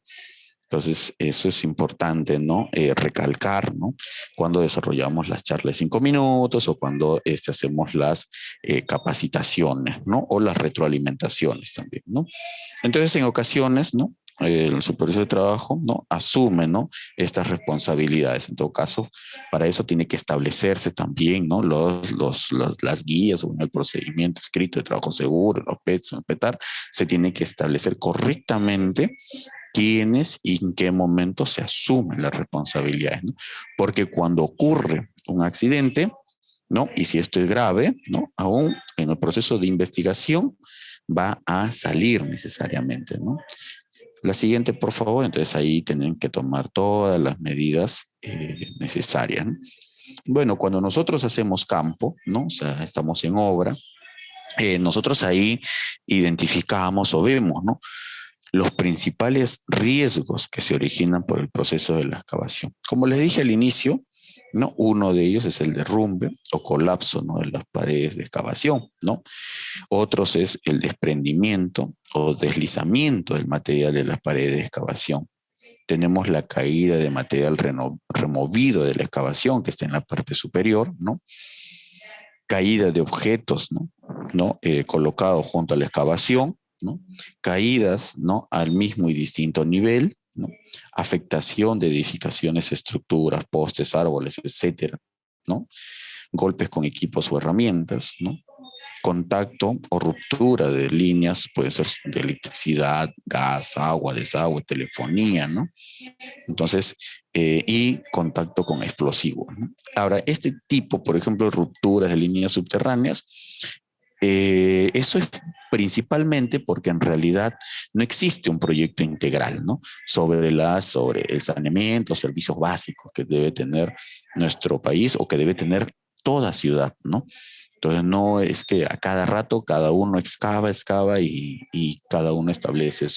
Entonces, eso es importante, ¿no? Recalcar, ¿no? Cuando desarrollamos las charlas de 5 minutos o cuando hacemos las capacitaciones, ¿no? O las retroalimentaciones también, ¿no? Entonces, en ocasiones, ¿no? El supervisor de trabajo, ¿no? Asume, ¿no? Estas responsabilidades. En todo caso, para eso tiene que establecerse también, ¿no? Las guías o el procedimiento escrito de trabajo seguro, los PETS, el PETAR, se tiene que establecer correctamente quiénes y en qué momento se asumen las responsabilidades, ¿no? Porque cuando ocurre un accidente, ¿no? Y si esto es grave, ¿no? Aún en el proceso de investigación va a salir necesariamente, ¿no? La siguiente, por favor. Entonces ahí tienen que tomar todas las medidas necesarias, ¿no? Bueno, cuando nosotros hacemos campo, ¿no? O sea, estamos en obra, nosotros ahí identificamos o vemos, ¿no? Los principales riesgos que se originan por el proceso de la excavación. Como les dije al inicio, ¿no? Uno de ellos es el derrumbe o colapso, ¿no? De las paredes de excavación, ¿no? Otros es el desprendimiento o deslizamiento del material de las paredes de excavación. Tenemos la caída de material removido de la excavación que está en la parte superior, ¿no? Caída de objetos, ¿no? Colocados junto a la excavación, ¿no? Caídas, ¿no? Al mismo y distinto nivel, ¿no? Afectación de edificaciones, estructuras, postes, árboles, etcétera, ¿no? Golpes con equipos o herramientas, ¿no? Contacto o ruptura de líneas, puede ser de electricidad, gas, agua, desagüe, telefonía, ¿no? Entonces, y contacto con explosivos, ¿no? Ahora, este tipo, por ejemplo, rupturas de líneas subterráneas, eso es principalmente porque en realidad no existe un proyecto integral, ¿no? Sobre el saneamiento, servicios básicos que debe tener nuestro país o que debe tener toda ciudad, ¿no? Entonces no es que a cada rato cada uno excava y cada uno establece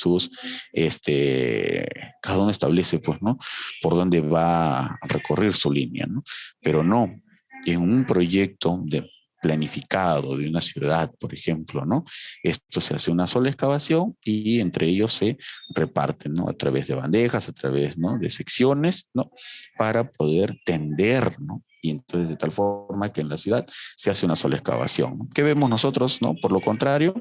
cada uno establece pues, ¿no? Por dónde va a recorrer su línea, ¿no? Pero no, en un proyecto planificado de una ciudad, por ejemplo, ¿no? Esto se hace una sola excavación y entre ellos se reparten, ¿no? A través de bandejas, a través, ¿no? De secciones, ¿no? Para poder tender, ¿no? Y entonces de tal forma que en la ciudad se hace una sola excavación, ¿no? ¿Qué vemos nosotros, no? Por lo contrario,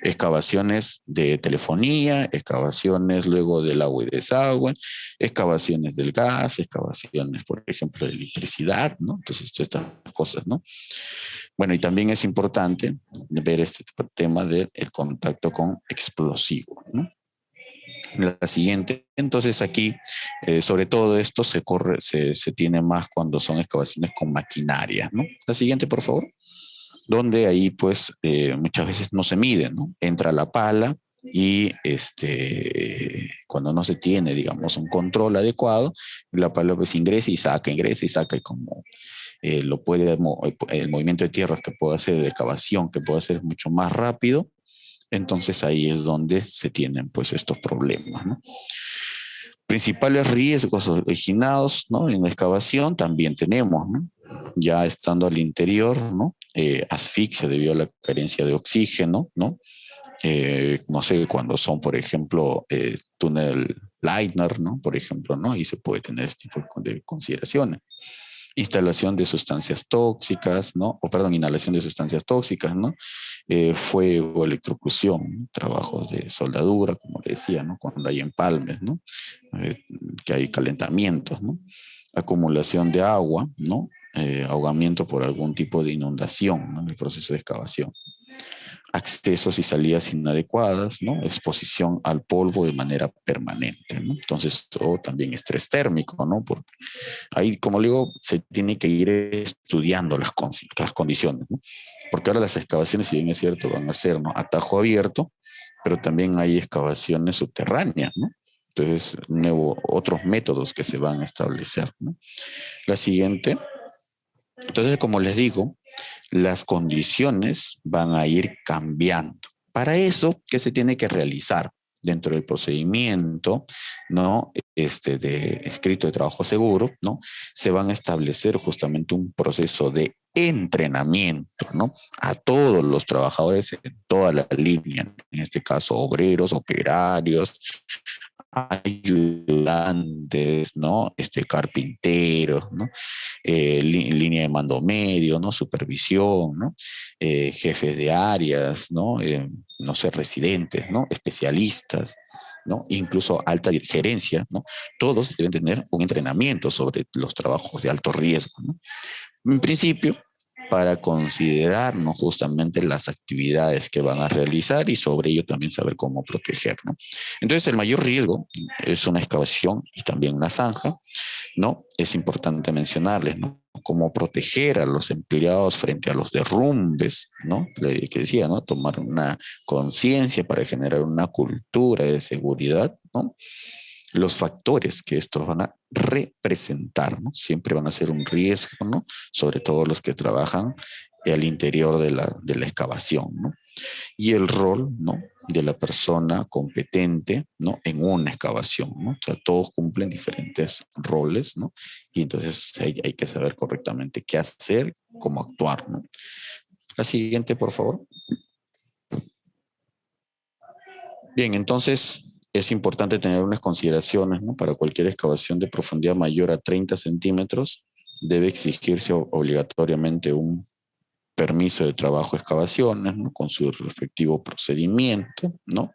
excavaciones de telefonía, excavaciones luego del agua y desagüe, excavaciones del gas, excavaciones, por ejemplo, de electricidad, ¿no? Entonces, todas estas cosas, ¿no? Bueno, y también es importante ver este tema del contacto con explosivos, ¿no? La siguiente, entonces aquí, sobre todo esto se tiene más cuando son excavaciones con maquinaria, ¿no? La siguiente, por favor. Donde ahí, pues, muchas veces no se mide, ¿no? Entra la pala y cuando no se tiene, digamos, un control adecuado, la pala pues ingresa y saca, y como el movimiento de tierras que puede hacer, de excavación que puede hacer mucho más rápido, entonces ahí es donde se tienen pues estos problemas, ¿no? Principales riesgos originados, ¿no? En la excavación también tenemos, ¿no? Ya estando al interior, ¿no? Asfixia debido a la carencia de oxígeno, ¿no? No sé, cuando son, por ejemplo, túnel Leitner, ¿no? Por ejemplo, ¿no? Ahí se puede tener este tipo de consideraciones. Instalación de sustancias tóxicas, ¿no? O perdón, inhalación de sustancias tóxicas, ¿no? Fuego, electrocución, trabajos de soldadura, como le decía, ¿no? Cuando hay empalmes, ¿no? Que hay calentamientos, ¿no? Acumulación de agua, ¿no? Ahogamiento por algún tipo de inundación, ¿no? En el proceso de excavación. Accesos y salidas inadecuadas, ¿no? Exposición al polvo de manera permanente, ¿no? Entonces, o también estrés térmico, ¿no? Porque ahí, como le digo, se tiene que ir estudiando las condiciones, ¿no? Porque ahora las excavaciones, si bien es cierto, van a ser, ¿no? A tajo abierto, pero también hay excavaciones subterráneas, ¿no? Entonces, otros métodos que se van a establecer, ¿no? La siguiente. Entonces, como les digo, las condiciones van a ir cambiando. Para eso, ¿qué se tiene que realizar? Dentro del procedimiento, ¿no? De escrito de trabajo seguro, ¿no? Se van a establecer justamente un proceso de entrenamiento, ¿no? A todos los trabajadores en toda la línea, en este caso obreros, operarios, ayudantes, ¿no? Carpinteros, ¿no? Línea de mando medio, ¿no? Supervisión, ¿no? Jefes de áreas, ¿no? No sé, residentes, ¿no? Especialistas, ¿no? Incluso alta gerencia, ¿no? Todos deben tener un entrenamiento sobre los trabajos de alto riesgo, ¿no? En principio, para considerar, ¿no? Justamente las actividades que van a realizar y sobre ello también saber cómo proteger, ¿no? Entonces, el mayor riesgo es una excavación y también una zanja, ¿no? Es importante mencionarles, ¿no? Cómo proteger a los empleados frente a los derrumbes, ¿no? Que decía, ¿no? Tomar una conciencia para generar una cultura de seguridad, ¿no? Los factores que estos van a representar, ¿no? Siempre van a ser un riesgo, ¿no? Sobre todo los que trabajan al interior de la excavación, ¿no? Y el rol, ¿no? De la persona competente, ¿no? En una excavación, ¿no? O sea, todos cumplen diferentes roles, ¿no? Y entonces hay que saber correctamente qué hacer, cómo actuar, ¿no? La siguiente, por favor. Bien, entonces es importante tener unas consideraciones, ¿no? Para cualquier excavación de profundidad mayor a 30 centímetros, debe exigirse obligatoriamente un permiso de trabajo de excavaciones, ¿no? Con su respectivo procedimiento, ¿no?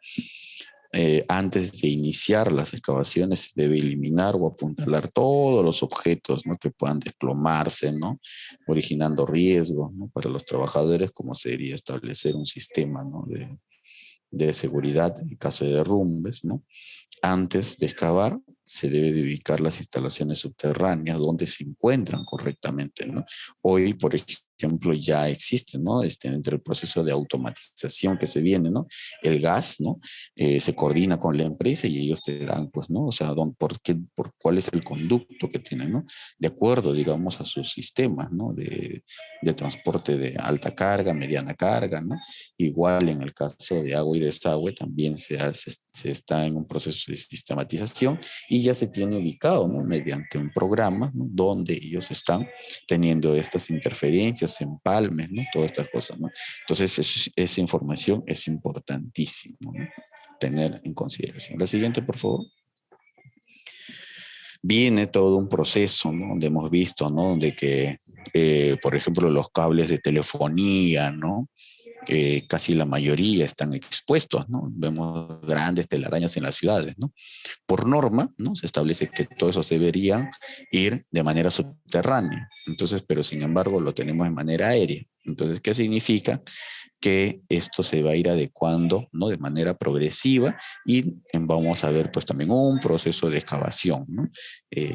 Antes de iniciar las excavaciones se debe eliminar o apuntalar todos los objetos, ¿no? Que puedan desplomarse, ¿no? Originando riesgos, ¿no? Para los trabajadores, como sería establecer un sistema, ¿no? De seguridad en caso de derrumbes, ¿no? Antes de excavar, se debe de ubicar las instalaciones subterráneas donde se encuentran correctamente, ¿no? Hoy, por ejemplo, ya existe, ¿no? Dentro del proceso de automatización que se viene, ¿no? El gas, ¿no? Se coordina con la empresa y ellos te dan, pues, ¿no? O sea, por cuál es el conducto que tienen, ¿no? De acuerdo, digamos, a sus sistemas, ¿no? De transporte de alta carga, mediana carga, ¿no? Igual en el caso de agua y desagüe también se está en un proceso de sistematización y ya se tiene ubicado, ¿no? Mediante un programa, ¿no? Donde ellos están teniendo estas interferencias, empalmes, ¿no? Todas estas cosas, ¿no? Entonces, esa información es importantísimo, ¿no? Tener en consideración. La siguiente, por favor. Viene todo un proceso, ¿no? Donde hemos visto, ¿no? Donde que, por ejemplo, los cables de telefonía, ¿no? Casi la mayoría están expuestos, ¿no? Vemos grandes telarañas en las ciudades, ¿no? Por norma, ¿no? Se establece que todos esos deberían ir de manera subterránea. Entonces, pero sin embargo lo tenemos de manera aérea. Entonces, ¿qué significa? Que esto se va a ir adecuando, ¿no? De manera progresiva y vamos a ver pues también un proceso de excavación, ¿no?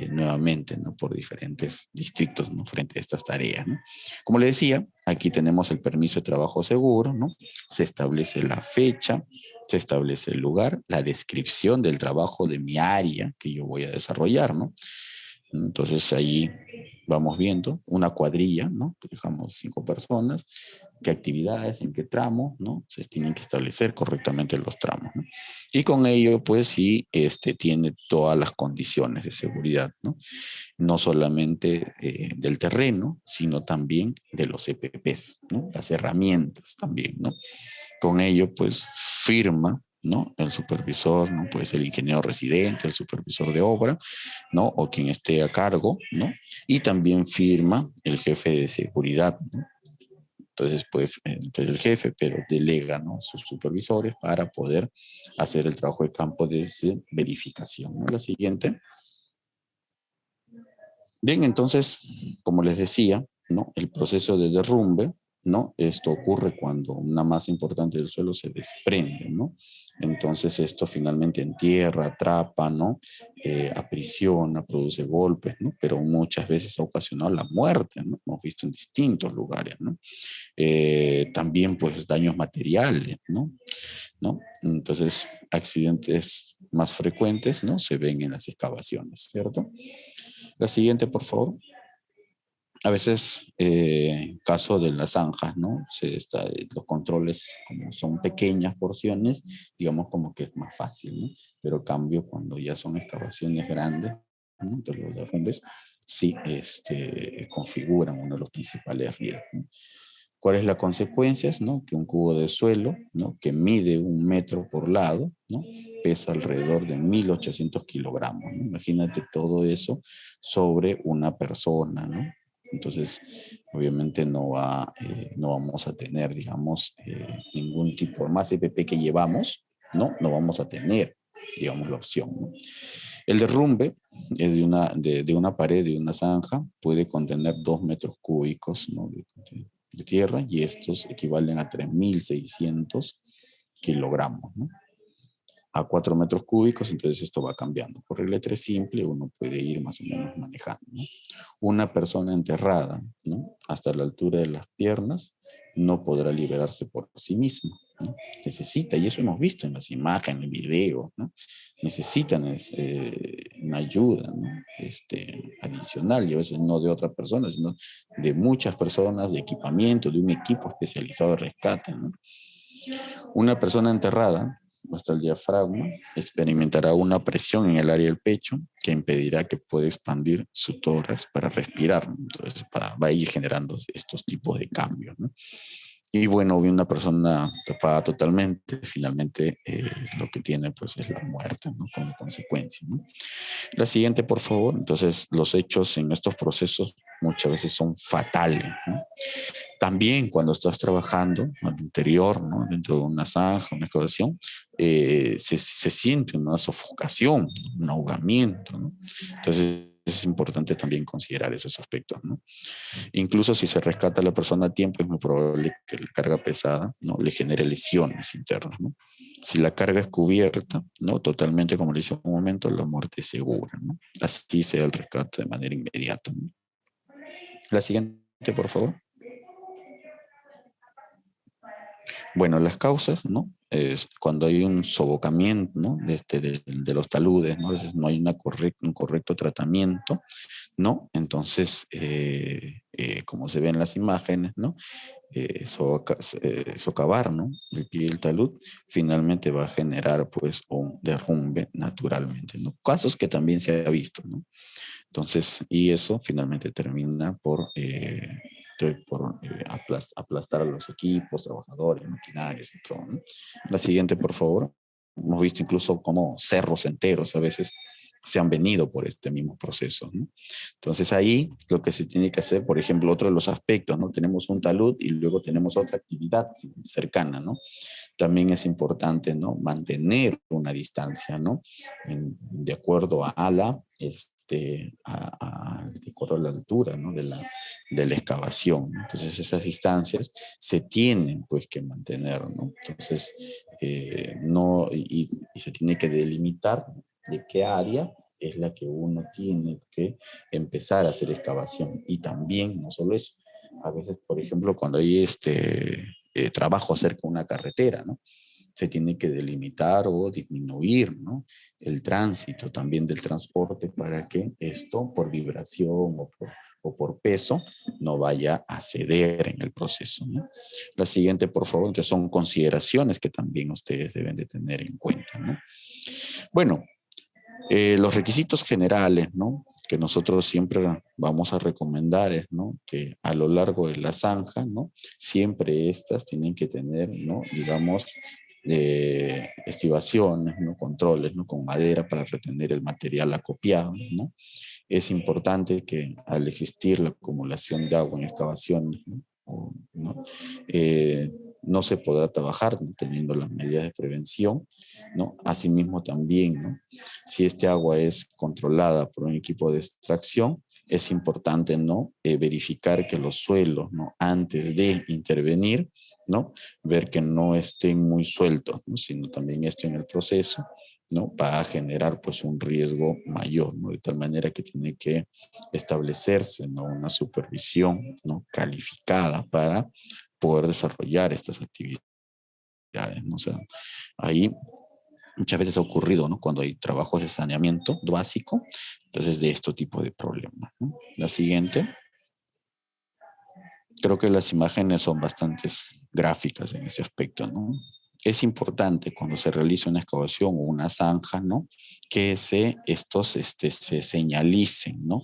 Nuevamente, ¿no? Por diferentes distritos, ¿no? Frente a estas tareas, ¿no? Como le decía, aquí tenemos el permiso de trabajo seguro, ¿no? Se establece la fecha, se establece el lugar, la descripción del trabajo de mi área que yo voy a desarrollar, ¿no? Entonces ahí vamos viendo una cuadrilla, ¿no? Dejamos 5 personas, qué actividades, en qué tramo, ¿no? Se tienen que establecer correctamente los tramos, ¿no? Y con ello, pues sí, tiene todas las condiciones de seguridad, ¿no? No solamente del terreno, sino también de los EPPs, ¿no? Las herramientas también, ¿no? Con ello, pues firma, ¿no? El supervisor, ¿no? Puede ser el ingeniero residente, el supervisor de obra, ¿no? O quien esté a cargo, ¿no? Y también firma el jefe de seguridad, ¿no? Entonces, pues, entonces el jefe, pero delega, ¿no? Sus supervisores para poder hacer el trabajo de campo de verificación, ¿no? La siguiente. Bien, entonces, como les decía, ¿no? El proceso de derrumbe, ¿no? Esto ocurre cuando una masa importante del suelo se desprende, ¿no? Entonces esto finalmente entierra, atrapa, ¿no? Aprisiona, produce golpes, ¿no? Pero muchas veces ha ocasionado la muerte, ¿no? Hemos visto en distintos lugares, ¿no? También pues daños materiales, ¿no? ¿No? Entonces accidentes más frecuentes, ¿no? Se ven en las excavaciones, ¿cierto? La siguiente, por favor. A veces, caso de las zanjas, ¿no? Los controles, como son pequeñas porciones, digamos como que es más fácil, ¿no? Pero cambio cuando ya son excavaciones grandes, ¿no? Entonces los derrumbes sí configuran uno de los principales riesgos, ¿no? ¿Cuál es la consecuencia? ¿No? Que un cubo de suelo, ¿no? Que mide 1 metro por lado, ¿no? Pesa alrededor de 1.800 kilogramos, ¿no? Imagínate todo eso sobre una persona, ¿no? Entonces, obviamente no vamos a tener, digamos, ningún tipo, por más EPP que llevamos, no vamos a tener, digamos, la opción, ¿no? El derrumbe es de una pared, de una zanja, puede contener 2 metros cúbicos, ¿no? de tierra, y estos equivalen a 3.600 kilogramos, ¿no? A 4 metros cúbicos, entonces esto va cambiando. Por regla 3 simple, uno puede ir más o menos manejando, ¿no? Una persona enterrada, ¿no? Hasta la altura de las piernas, no podrá liberarse por sí misma, ¿no? Necesita, y eso hemos visto en las imágenes, en el video, ¿no? Necesitan una ayuda, ¿no? Adicional, y a veces no de otra persona, sino de muchas personas, de equipamiento, de un equipo especializado de rescate, ¿no? Una persona enterrada hasta el diafragma experimentará una presión en el área del pecho que impedirá que pueda expandir su tórax para respirar, ¿no? Entonces va a ir generando estos tipos de cambios, ¿no? Y bueno, una persona tapada totalmente, finalmente lo que tiene pues es la muerte, ¿no? Como consecuencia, ¿no? La siguiente, por favor. Entonces, los hechos en estos procesos muchas veces son fatales, ¿no? También cuando estás trabajando al interior, ¿no? Dentro de una zanja, una excavación, se siente una sofocación, un ahogamiento, ¿no? Entonces es importante también considerar esos aspectos, ¿no? Incluso si se rescata a la persona a tiempo, es muy probable que la carga pesada, ¿no? Le genere lesiones internas, ¿no? Si la carga es cubierta, ¿no? Totalmente, como le decía en un momento, la muerte es segura, ¿no? Así sea el rescate de manera inmediata, ¿no? La siguiente, por favor. Bueno, las causas, ¿no? Es cuando hay un sofocamiento, ¿no? De los taludes, ¿no? A veces no hay un correcto tratamiento, ¿no? Entonces, como se ve en las imágenes, ¿no? Socavar, ¿no? El pie del talud finalmente va a generar, pues, un derrumbe naturalmente, ¿no? Casos que también se ha visto, ¿no? Entonces, y eso finalmente termina por aplastar a los equipos, trabajadores, maquinarias y todo, ¿no? La siguiente, por favor. Hemos visto incluso cómo cerros enteros a veces se han venido por este mismo proceso, ¿no? Entonces ahí lo que se tiene que hacer, por ejemplo, otro de los aspectos, ¿no? Tenemos un talud y luego tenemos otra actividad cercana, ¿no? También es importante, ¿no? Mantener una distancia, ¿no? De acuerdo a de acuerdo a la altura, ¿no? de la excavación. Entonces esas distancias se tienen pues que mantener, ¿no? Entonces no, y se tiene que delimitar de qué área es la que uno tiene que empezar a hacer excavación. Y también, no solo eso, a veces, por ejemplo, cuando hay trabajo cerca de una carretera, ¿no? Se tiene que delimitar o disminuir, ¿no? El tránsito también del transporte para que esto por vibración o por peso no vaya a ceder en el proceso, ¿no? La siguiente, por favor, entonces son consideraciones que también ustedes deben de tener en cuenta, ¿no? Bueno, los requisitos generales, ¿no? Que nosotros siempre vamos a recomendar es, ¿no? Que a lo largo de la zanja, ¿no? Siempre estas tienen que tener, ¿no? Digamos, estribaciones, ¿no? Controles, ¿no? Con madera para retener el material acopiado, ¿no? Es importante que al existir la acumulación de agua en excavaciones, ¿no? ¿no? No se podrá trabajar teniendo las medidas de prevención, ¿no? Asimismo también, ¿no? Si este agua es controlada por un equipo de extracción, es importante, ¿no? Verificar que los suelos, ¿no? Antes de intervenir, ¿no? Ver que no estén muy sueltos, ¿no? Sino también esto en el proceso, ¿no? Va a generar pues un riesgo mayor, ¿no? De tal manera que tiene que establecerse, ¿no? Una supervisión, ¿no? Calificada para poder desarrollar estas actividades, ¿no? O sea, ahí muchas veces ha ocurrido, ¿no? Cuando hay trabajos de saneamiento básico, entonces de este tipo de problemas, ¿no? La siguiente. Creo que las imágenes son bastante gráficas en ese aspecto, ¿no? Es importante cuando se realiza una excavación o una zanja, ¿no? Que se señalicen, ¿no?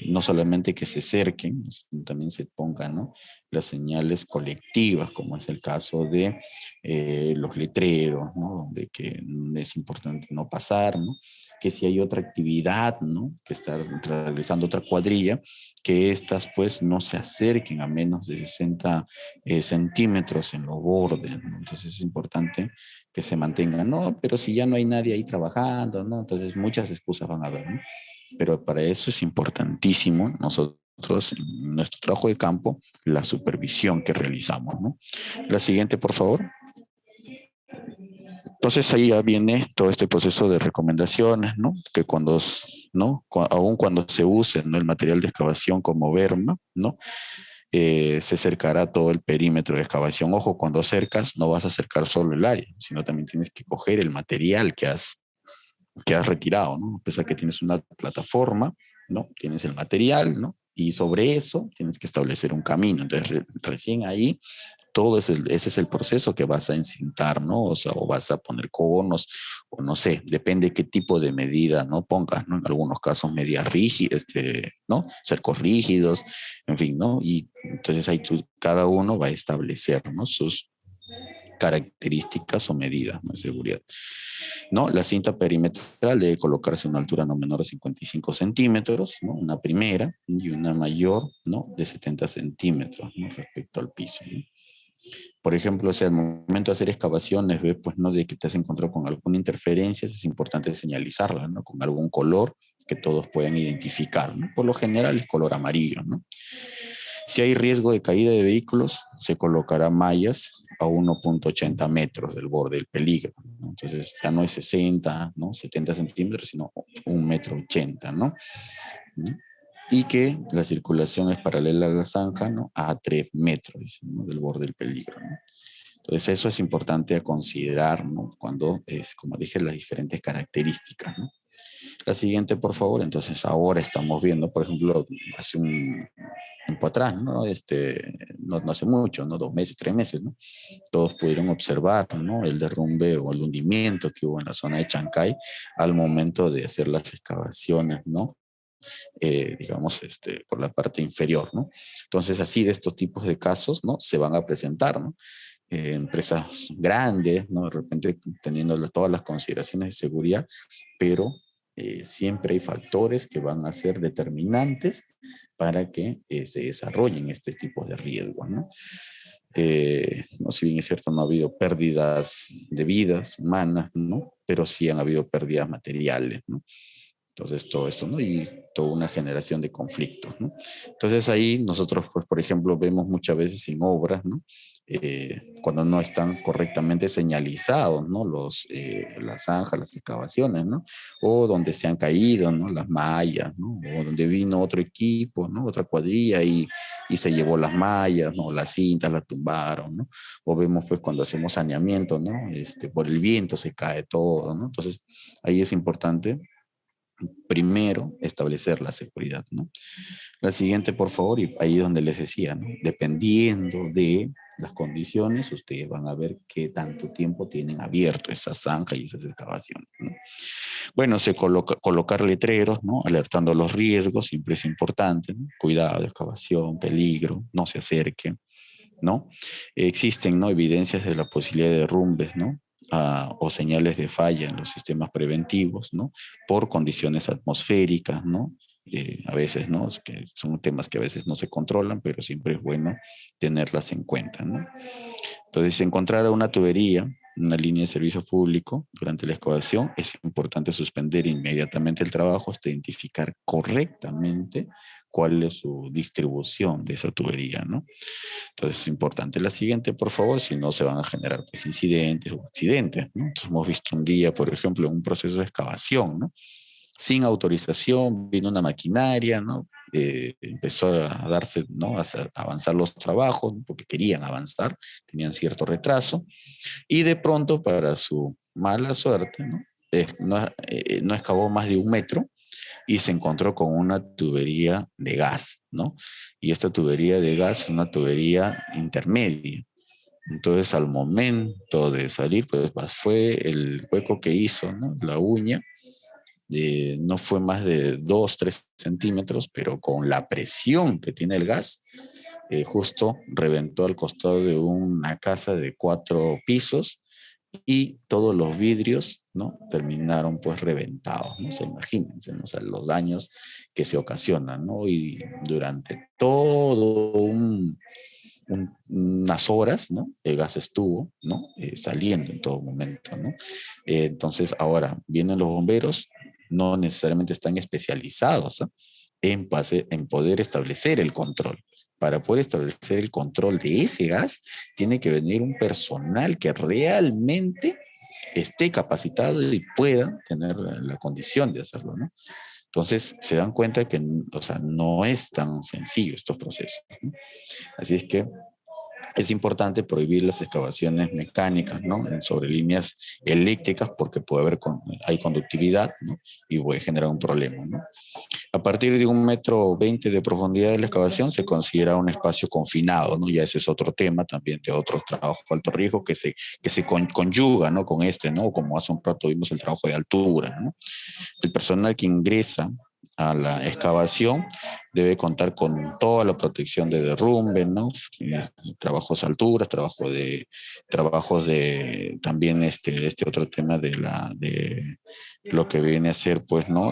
No solamente que se cerquen, sino también se pongan, ¿no? las señales colectivas, como es el caso de los letreros, ¿no? Donde que es importante no pasar, ¿no? Que si hay otra actividad, ¿no? Que está realizando otra cuadrilla, que estas pues no se acerquen a menos de 60 centímetros en los bordes, ¿no? Entonces es importante que se mantengan, no, pero si ya no hay nadie ahí trabajando, ¿no? Entonces muchas excusas van a haber, ¿no? Pero para eso es importantísimo nosotros, en nuestro trabajo de campo, la supervisión que realizamos, ¿no? La siguiente, por favor. Entonces ahí ya viene todo este proceso de recomendaciones, ¿no? Que cuando, ¿no? Aún cuando se use, ¿no? El material de excavación como berma, ¿no? Se cercará todo el perímetro de excavación. Ojo, cuando cercas, no vas a cercar solo el área, sino también tienes que coger el material que has retirado, ¿no? A pesar que tienes una plataforma, ¿no? Tienes el material, ¿no? Y sobre eso tienes que establecer un camino. Entonces, recién ahí todo ese es el proceso que vas a encintar, ¿no? O sea, o vas a poner conos, o no sé, depende qué tipo de medida, ¿no? Pongas, ¿no? En algunos casos medidas rígidas, ¿no? Cercos rígidos, en fin, ¿no? Y entonces ahí cada uno va a establecer, ¿no? Sus características o medidas, ¿no? De seguridad. ¿No? La cinta perimetral debe colocarse a una altura no menor de 55 centímetros, ¿no? Una primera y una mayor, ¿no? De 70 centímetros, ¿no? Respecto al piso, ¿no? Por ejemplo, o sea, al momento de hacer excavaciones, ¿ves? Pues no de que te has encontrado con alguna interferencia, es importante señalizarla, ¿no? Con algún color que todos puedan identificar, ¿no? Por lo general es color amarillo, ¿no? Si hay riesgo de caída de vehículos, se colocará mallas a 1,80 metros del borde del peligro, ¿no? Entonces ya no es 60, ¿no? 70 centímetros, sino 1,80 m, ¿no? Y que la circulación es paralela a la zanja, ¿no? A 3 metros, ¿no? Del borde del peligro, ¿no? Entonces eso es importante a considerar, ¿no? Cuando, como dije, las diferentes características, ¿no? La siguiente, por favor. Entonces ahora estamos viendo, por ejemplo, hace un tiempo atrás, ¿no? No hace mucho, ¿no? 2 meses, 3 meses, ¿no? Todos pudieron observar, ¿no? El derrumbe o el hundimiento que hubo en la zona de Chancay al momento de hacer las excavaciones, ¿no? Digamos, por la parte inferior, ¿no? Entonces, así de estos tipos de casos, ¿no? Se van a presentar, ¿no? Empresas grandes, ¿no? De repente teniendo todas las consideraciones de seguridad, pero siempre hay factores que van a ser determinantes para que se desarrollen este tipo de riesgos, ¿no? No, si bien es cierto, no ha habido pérdidas de vidas humanas, ¿no? Pero sí han habido pérdidas materiales, ¿no? Entonces, todo eso, ¿no? Y toda una generación de conflictos, ¿no? Entonces, ahí nosotros, pues, por ejemplo, vemos muchas veces en obras, ¿no? Cuando no están correctamente señalizados, ¿no? Las zanjas, las excavaciones, ¿no? O donde se han caído, ¿no? Las mallas, ¿no? O donde vino otro equipo, ¿no? Otra cuadrilla y se llevó las mallas, ¿no? Las cintas las tumbaron, ¿no? O vemos, pues, cuando hacemos saneamiento, ¿no? Por el viento se cae todo, ¿no? Entonces, ahí es importante primero establecer la seguridad, ¿no? La siguiente, por favor, y ahí donde les decía, ¿no? Dependiendo de las condiciones, ustedes van a ver qué tanto tiempo tienen abierto esa zanja y esas excavaciones, ¿no? Bueno, colocar letreros, ¿no? Alertando los riesgos, siempre es importante, ¿no? Cuidado, excavación, peligro, no se acerque, ¿no? Existen, ¿no? Evidencias de la posibilidad de derrumbes, ¿no? O señales de falla en los sistemas preventivos, ¿no? Por condiciones atmosféricas, ¿no? A veces, ¿no? Es que son temas que a veces no se controlan, pero siempre es bueno tenerlas en cuenta, ¿no? Entonces, si encontrar una tubería, una línea de servicio público durante la excavación, es importante suspender inmediatamente el trabajo hasta identificar correctamente cuál es su distribución de esa tubería, ¿no? Entonces es importante. La siguiente, por favor, si no se van a generar pues, incidentes o accidentes, ¿no? Entonces hemos visto un día, por ejemplo, un proceso de excavación, ¿no? Sin autorización, vino una maquinaria, ¿no? Empezó a darse, ¿no? A avanzar los trabajos, ¿no? Porque querían avanzar, tenían cierto retraso, y de pronto, para su mala suerte, ¿no? No excavó más de 1 metro y se encontró con una tubería de gas, ¿no? Y esta tubería de gas es una tubería intermedia. Entonces, al momento de salir, pues fue el hueco que hizo, ¿no? La uña, no fue más de 2, 3 centímetros, pero con la presión que tiene el gas, justo reventó al costado de una casa de 4 pisos y todos los vidrios, ¿no? Terminaron pues reventados, ¿no? Se imagínense, ¿no? O sea, los daños que se ocasionan, ¿no? Y durante todo unas horas, ¿no? El gas estuvo, ¿no? Saliendo en todo momento, ¿no? Entonces, ahora vienen los bomberos, no necesariamente están especializados, ¿eh? En poder establecer el control. Para poder establecer el control de ese gas, tiene que venir un personal que realmente esté capacitado y pueda tener la condición de hacerlo, ¿no? Entonces, se dan cuenta que, o sea, no es tan sencillo estos procesos, ¿no? Así es que es importante prohibir las excavaciones mecánicas, ¿no? Sobre líneas eléctricas porque puede haber, hay conductividad, ¿no? Y puede generar un problema, ¿no? A partir de 1,20 m de profundidad de la excavación se considera un espacio confinado, ¿no? Ya ese es otro tema también de otros trabajos de alto riesgo que se conyuga, ¿no? Con este, ¿no? Como hace un rato vimos el trabajo de altura, ¿no? El personal que ingresa a la excavación debe contar con toda la protección de derrumbe, ¿no? Trabajos a alturas, trabajos de también este otro tema de lo que viene a ser, pues, ¿no?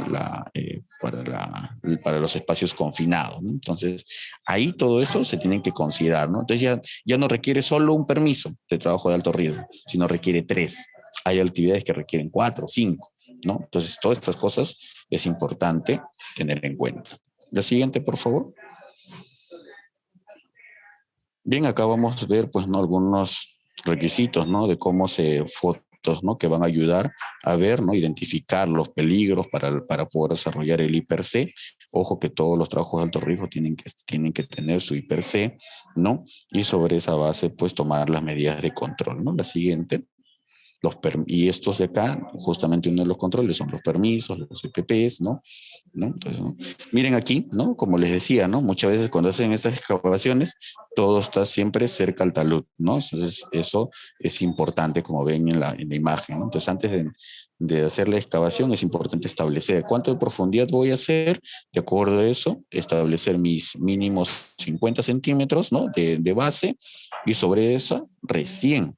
Para los espacios confinados, ¿no? Entonces, ahí todo eso se tiene que considerar, ¿no? Entonces ya no requiere solo un permiso de trabajo de alto riesgo, sino requiere 3. Hay actividades que requieren 4 o 5. ¿No? Entonces, todas estas cosas es importante tener en cuenta. La siguiente, por favor. Bien, acá vamos a ver, pues, ¿no? Algunos requisitos, ¿no? De cómo fotos, ¿no? Que van a ayudar a ver, ¿no? Identificar los peligros para poder desarrollar el IPRC. Ojo que todos los trabajos de alto riesgo tienen que tener su IPRC, ¿no? Y sobre esa base, pues, tomar las medidas de control, ¿no? La siguiente. Y estos de acá, justamente uno de los controles son los permisos, los EPPs, ¿no? Entonces, ¿no? Miren aquí, ¿no? Como les decía, ¿no? Muchas veces cuando hacen estas excavaciones, todo está siempre cerca al talud, ¿no? Entonces, eso es importante, como ven en la imagen, ¿no? Entonces, antes de hacer la excavación, es importante establecer cuánto de profundidad voy a hacer, de acuerdo a eso, establecer mis mínimos 50 centímetros, ¿no? De base, y sobre eso, recién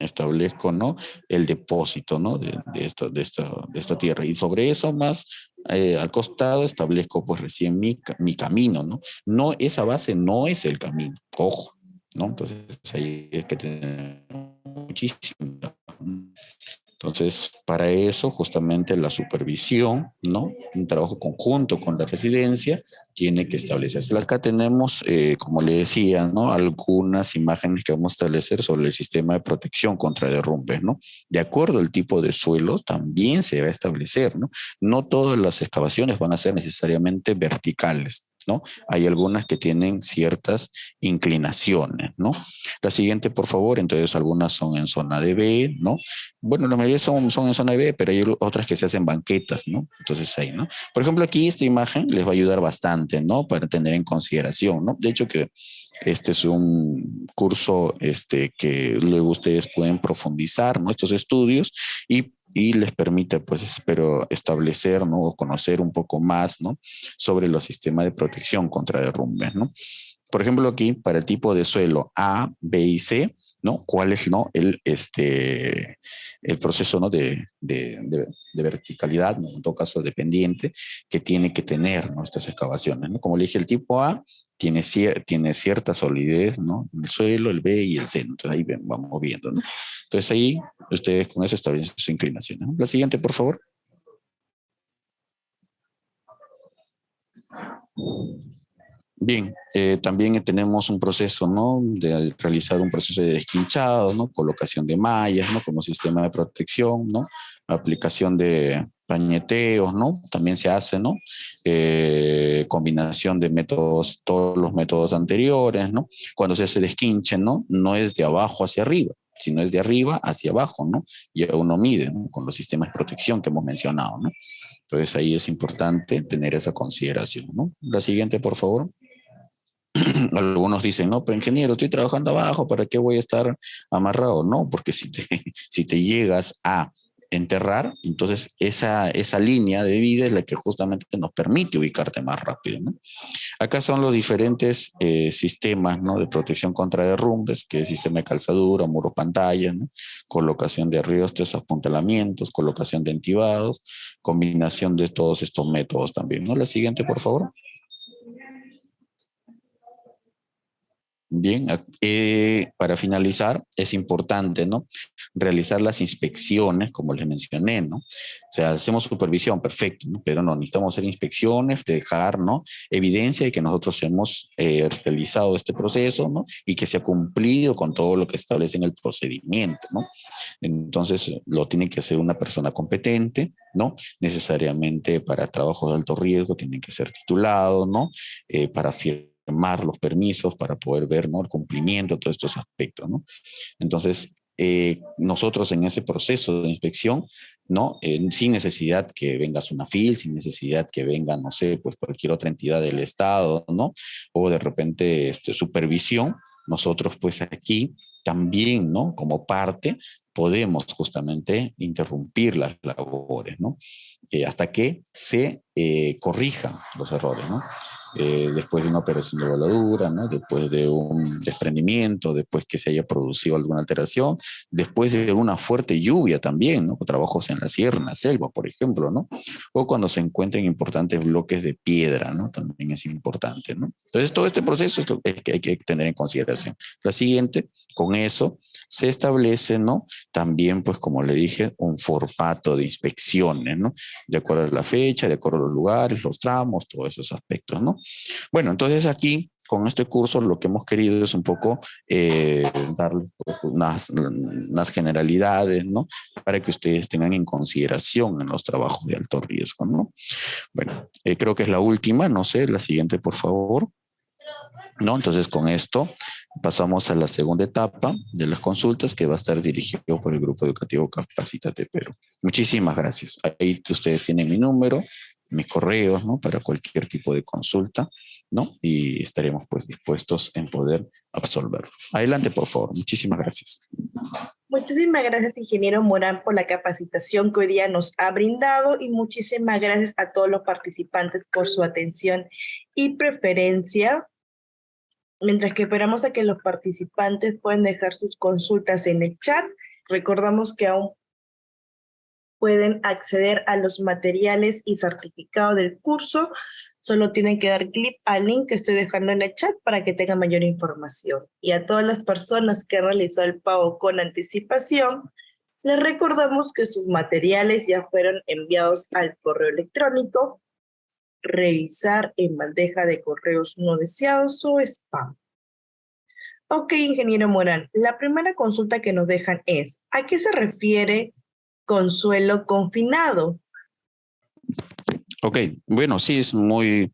establezco, ¿no? El depósito, ¿no? De esta tierra. Y sobre eso más al costado establezco pues recién mi camino, ¿no? No, esa base no es el camino, ojo, ¿no? Entonces ahí es que tener muchísimo. Entonces, para eso, justamente la supervisión, ¿no? Un trabajo conjunto con la residencia tiene que establecerse. Acá tenemos, como le decía, ¿no? Algunas imágenes que vamos a establecer sobre el sistema de protección contra derrumbes, ¿no? De acuerdo al tipo de suelo, también se va a establecer, ¿no? No todas las excavaciones van a ser necesariamente verticales, ¿no? Hay algunas que tienen ciertas inclinaciones, ¿no? La siguiente, por favor. Entonces, algunas son en zona de B, ¿no? Bueno, la mayoría son en zona B, pero hay otras que se hacen banquetas, ¿no? Entonces ahí, ¿no? Por ejemplo, aquí esta imagen les va a ayudar bastante, ¿no? Para tener en consideración, ¿no? De hecho que este es un curso que luego ustedes pueden profundizar, ¿no? Estos estudios y les permite, pues, espero establecer, ¿no? O conocer un poco más, ¿no? Sobre los sistemas de protección contra derrumbes, ¿no? Por ejemplo, aquí, para el tipo de suelo A, B y C, ¿no? ¿Cuál es, ¿no? El proceso, ¿no? De verticalidad, ¿no? En todo caso, dependiente, que tiene que tener, ¿no? Estas excavaciones, ¿no? Como le dije, el tipo A tiene cierta solidez, ¿no? En el suelo, el B y el C. Entonces ahí vamos viendo, ¿no? Entonces ahí ustedes con eso establecen su inclinación, ¿no? La siguiente, por favor. Bien, también tenemos un proceso, ¿no? De realizar un proceso de desquinchado, ¿no? Colocación de mallas, ¿no? Como sistema de protección, ¿no? Aplicación de pañeteos, ¿no? También se hace, ¿no? Combinación de métodos, todos los métodos anteriores, ¿no? Cuando se hace desquinche, ¿no? No es de abajo hacia arriba, sino es de arriba hacia abajo, ¿no? Y uno mide, ¿no? Con los sistemas de protección que hemos mencionado, ¿no? Entonces ahí es importante tener esa consideración, ¿no? La siguiente, por favor. Algunos dicen, no, pero ingeniero, estoy trabajando abajo, ¿para qué voy a estar amarrado? No, porque si te llegas a enterrar, entonces esa línea de vida es la que justamente nos permite ubicarte más rápido, ¿no? Acá son los diferentes sistemas, ¿no?, de protección contra derrumbes, que es sistema de calzadura, muro pantalla, ¿no?, colocación de riostres, apuntalamientos, colocación de entibados, combinación de todos estos métodos también, ¿no? La siguiente, por favor. Bien, para finalizar, es importante, ¿no?, realizar las inspecciones, como les mencioné, ¿no? O sea, hacemos supervisión, perfecto, ¿no? Pero no, necesitamos hacer inspecciones, dejar, ¿no?, evidencia de que nosotros hemos realizado este proceso, ¿no?, y que se ha cumplido con todo lo que establece en el procedimiento, ¿no? Entonces, lo tiene que hacer una persona competente, ¿no? Necesariamente para trabajos de alto riesgo tienen que ser titulados, ¿no? Para firmar los permisos, para poder ver, ¿no?, el cumplimiento de todos estos aspectos, ¿no? Entonces, nosotros en ese proceso de inspección, ¿no?, sin necesidad que venga SUNAFIL, sin necesidad que venga, no sé, pues cualquier otra entidad del Estado, ¿no?, o de repente supervisión, nosotros pues aquí también, ¿no?, como parte, podemos justamente interrumpir las labores, ¿no? Hasta que se corrijan los errores, ¿no? Después de una operación de voladura, ¿no?, después de un desprendimiento, después que se haya producido alguna alteración, después de una fuerte lluvia también, ¿no?, trabajos en la sierra, en la selva, por ejemplo, ¿no? O cuando se encuentren importantes bloques de piedra, ¿no? También es importante, ¿no? Entonces, todo este proceso es lo que hay que tener en consideración. La siguiente, con eso, se establece, ¿no?, también, pues como le dije, un formato de inspecciones, ¿no?, de acuerdo a la fecha, de acuerdo a los lugares, los tramos, todos esos aspectos, ¿no? Bueno, entonces aquí, con este curso, lo que hemos querido es un poco darles pues, unas generalidades, ¿no?, para que ustedes tengan en consideración en los trabajos de alto riesgo, ¿no? Bueno, creo que es la última, no sé, la siguiente, por favor. ¿No? Entonces, con esto pasamos a la segunda etapa de las consultas, que va a estar dirigido por el Grupo Educativo Capacítate Perú. Muchísimas gracias. Ahí ustedes tienen mi número, mis correos, ¿no?, para cualquier tipo de consulta, ¿no? Y estaremos pues dispuestos en poder absolverlo. Adelante, por favor. Muchísimas gracias. Muchísimas gracias, ingeniero Morán, por la capacitación que hoy día nos ha brindado, y muchísimas gracias a todos los participantes por su atención y preferencia. Mientras que esperamos a que los participantes puedan dejar sus consultas en el chat, recordamos que aún pueden acceder a los materiales y certificado del curso. Solo tienen que dar clic al link que estoy dejando en el chat para que tengan mayor información. Y a todas las personas que han realizado el pago con anticipación, les recordamos que sus materiales ya fueron enviados al correo electrónico. Revisar en bandeja de correos no deseados o spam. Ok, ingeniero Morán, la primera consulta que nos dejan es, ¿a qué se refiere con suelo confinado? Ok, bueno, sí, es muy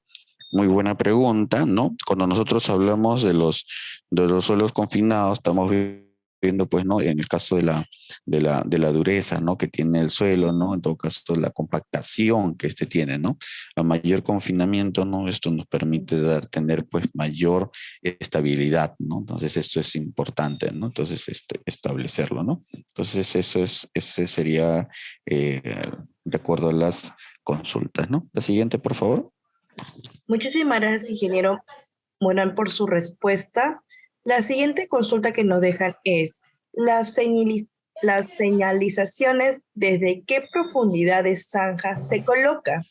buena pregunta, ¿no? Cuando nosotros hablamos de los suelos confinados, estamos viendo, pues, ¿no?, en el caso de la dureza, ¿no?, que tiene el suelo, ¿no? En todo caso, la compactación que este tiene, ¿no? A mayor confinamiento, ¿no?, esto nos permite tener, pues, mayor estabilidad, ¿no? Entonces, esto es importante, ¿no? Entonces, establecerlo, ¿no? Entonces, ese sería de acuerdo a las consultas, ¿no? La siguiente, por favor. Muchísimas gracias, ingeniero Morán, por su respuesta. La siguiente consulta que nos dejan es, las señalizaciones, ¿desde qué profundidad de zanja se coloca?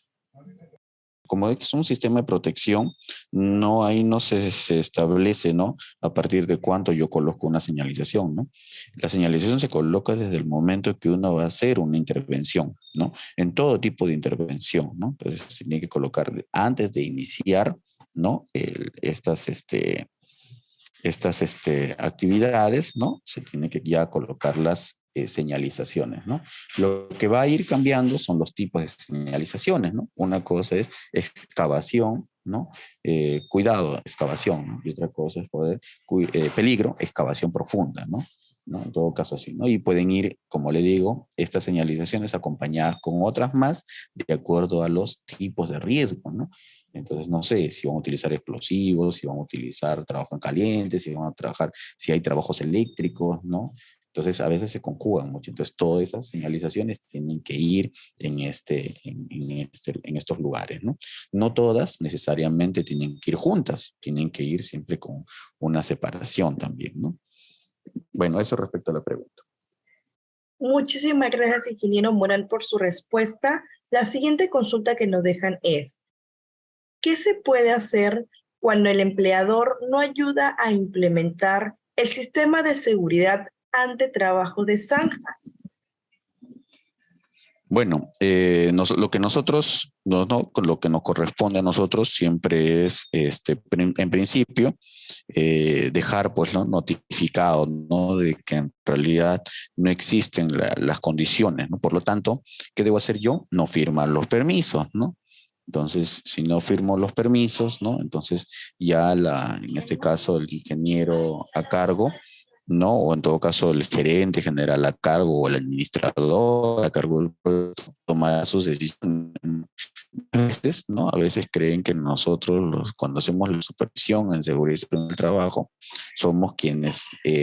Como es un sistema de protección, no ahí no se establece, ¿no?, a partir de cuánto yo coloco una señalización, ¿no? La señalización se coloca desde el momento que uno va a hacer una intervención, ¿no? En todo tipo de intervención, ¿no? Entonces se tiene que colocar antes de iniciar, ¿no?, estas actividades, ¿no? Se tiene que ya colocar las señalizaciones, ¿no? Lo que va a ir cambiando son los tipos de señalizaciones, ¿no? Una cosa es excavación, ¿no? Cuidado, excavación, ¿no? Y otra cosa es peligro, excavación profunda, ¿no? ¿No? En todo caso así, ¿no? Y pueden ir, como le digo, estas señalizaciones acompañadas con otras más de acuerdo a los tipos de riesgo, ¿no? Entonces, no sé si van a utilizar explosivos, si van a utilizar trabajo en caliente, si van a trabajar, si hay trabajos eléctricos, ¿no? Entonces, a veces se conjugan mucho. Entonces, todas esas señalizaciones tienen que ir en estos lugares, ¿no? No todas necesariamente tienen que ir juntas, tienen que ir siempre con una separación también, ¿no? Bueno, eso respecto a la pregunta. Muchísimas gracias, ingeniero Morán, por su respuesta. La siguiente consulta que nos dejan es, ¿qué se puede hacer cuando el empleador no ayuda a implementar el sistema de seguridad ante trabajo de zanjas? Bueno, lo que nosotros, lo que nos corresponde a nosotros siempre es, en principio, dejar pues ¿no? notificado, ¿no? De que en realidad no existen las condiciones, ¿no? Por lo tanto, ¿qué debo hacer yo? No firmar los permisos, ¿no? Entonces, si no firmo los permisos, ¿no? Entonces ya en este caso el ingeniero a cargo, ¿no? O en todo caso el gerente general a cargo o el administrador a cargo del proyecto toma sus decisiones. A veces, ¿no? A veces creen que nosotros, cuando hacemos la supervisión en seguridad y salud en el trabajo, somos quienes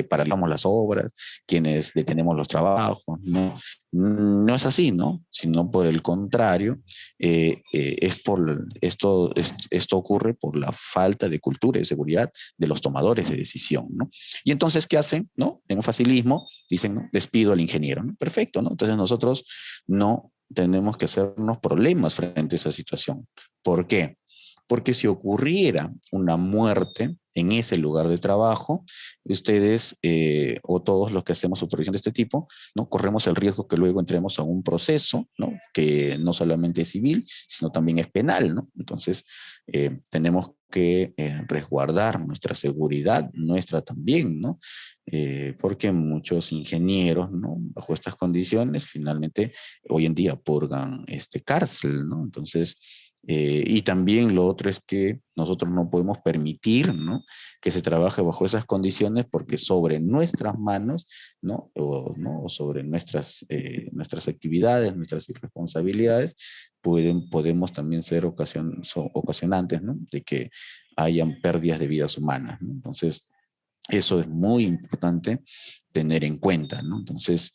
paralizamos las obras, quienes detenemos los trabajos, ¿no? No es así, ¿no? Sino por el contrario, esto ocurre por la falta de cultura y seguridad de los tomadores de decisión, ¿no? Y entonces, ¿qué hacen? ¿No? En un facilismo, dicen, ¿no? Despido al ingeniero, ¿no? Perfecto, ¿no? Entonces nosotros no tenemos que hacernos problemas frente a esa situación. ¿Por qué? Porque si ocurriera una muerte en ese lugar de trabajo, ustedes o todos los que hacemos supervisión de este tipo, ¿no? Corremos el riesgo que luego entremos a un proceso, ¿no? Que no solamente es civil, sino también es penal, ¿no? Entonces, tenemos que resguardar nuestra seguridad, nuestra también, ¿no? Porque muchos ingenieros, ¿no? Bajo estas condiciones, finalmente, hoy en día purgan cárcel, ¿no? Entonces, y también lo otro es que nosotros no podemos permitir, ¿no? Que se trabaje bajo esas condiciones porque sobre nuestras manos, ¿no? O sobre nuestras actividades, nuestras responsabilidades, podemos también ser ocasionantes, ¿no? De que hayan pérdidas de vidas humanas, ¿no? Entonces, eso es muy importante tener en cuenta, ¿no? Entonces,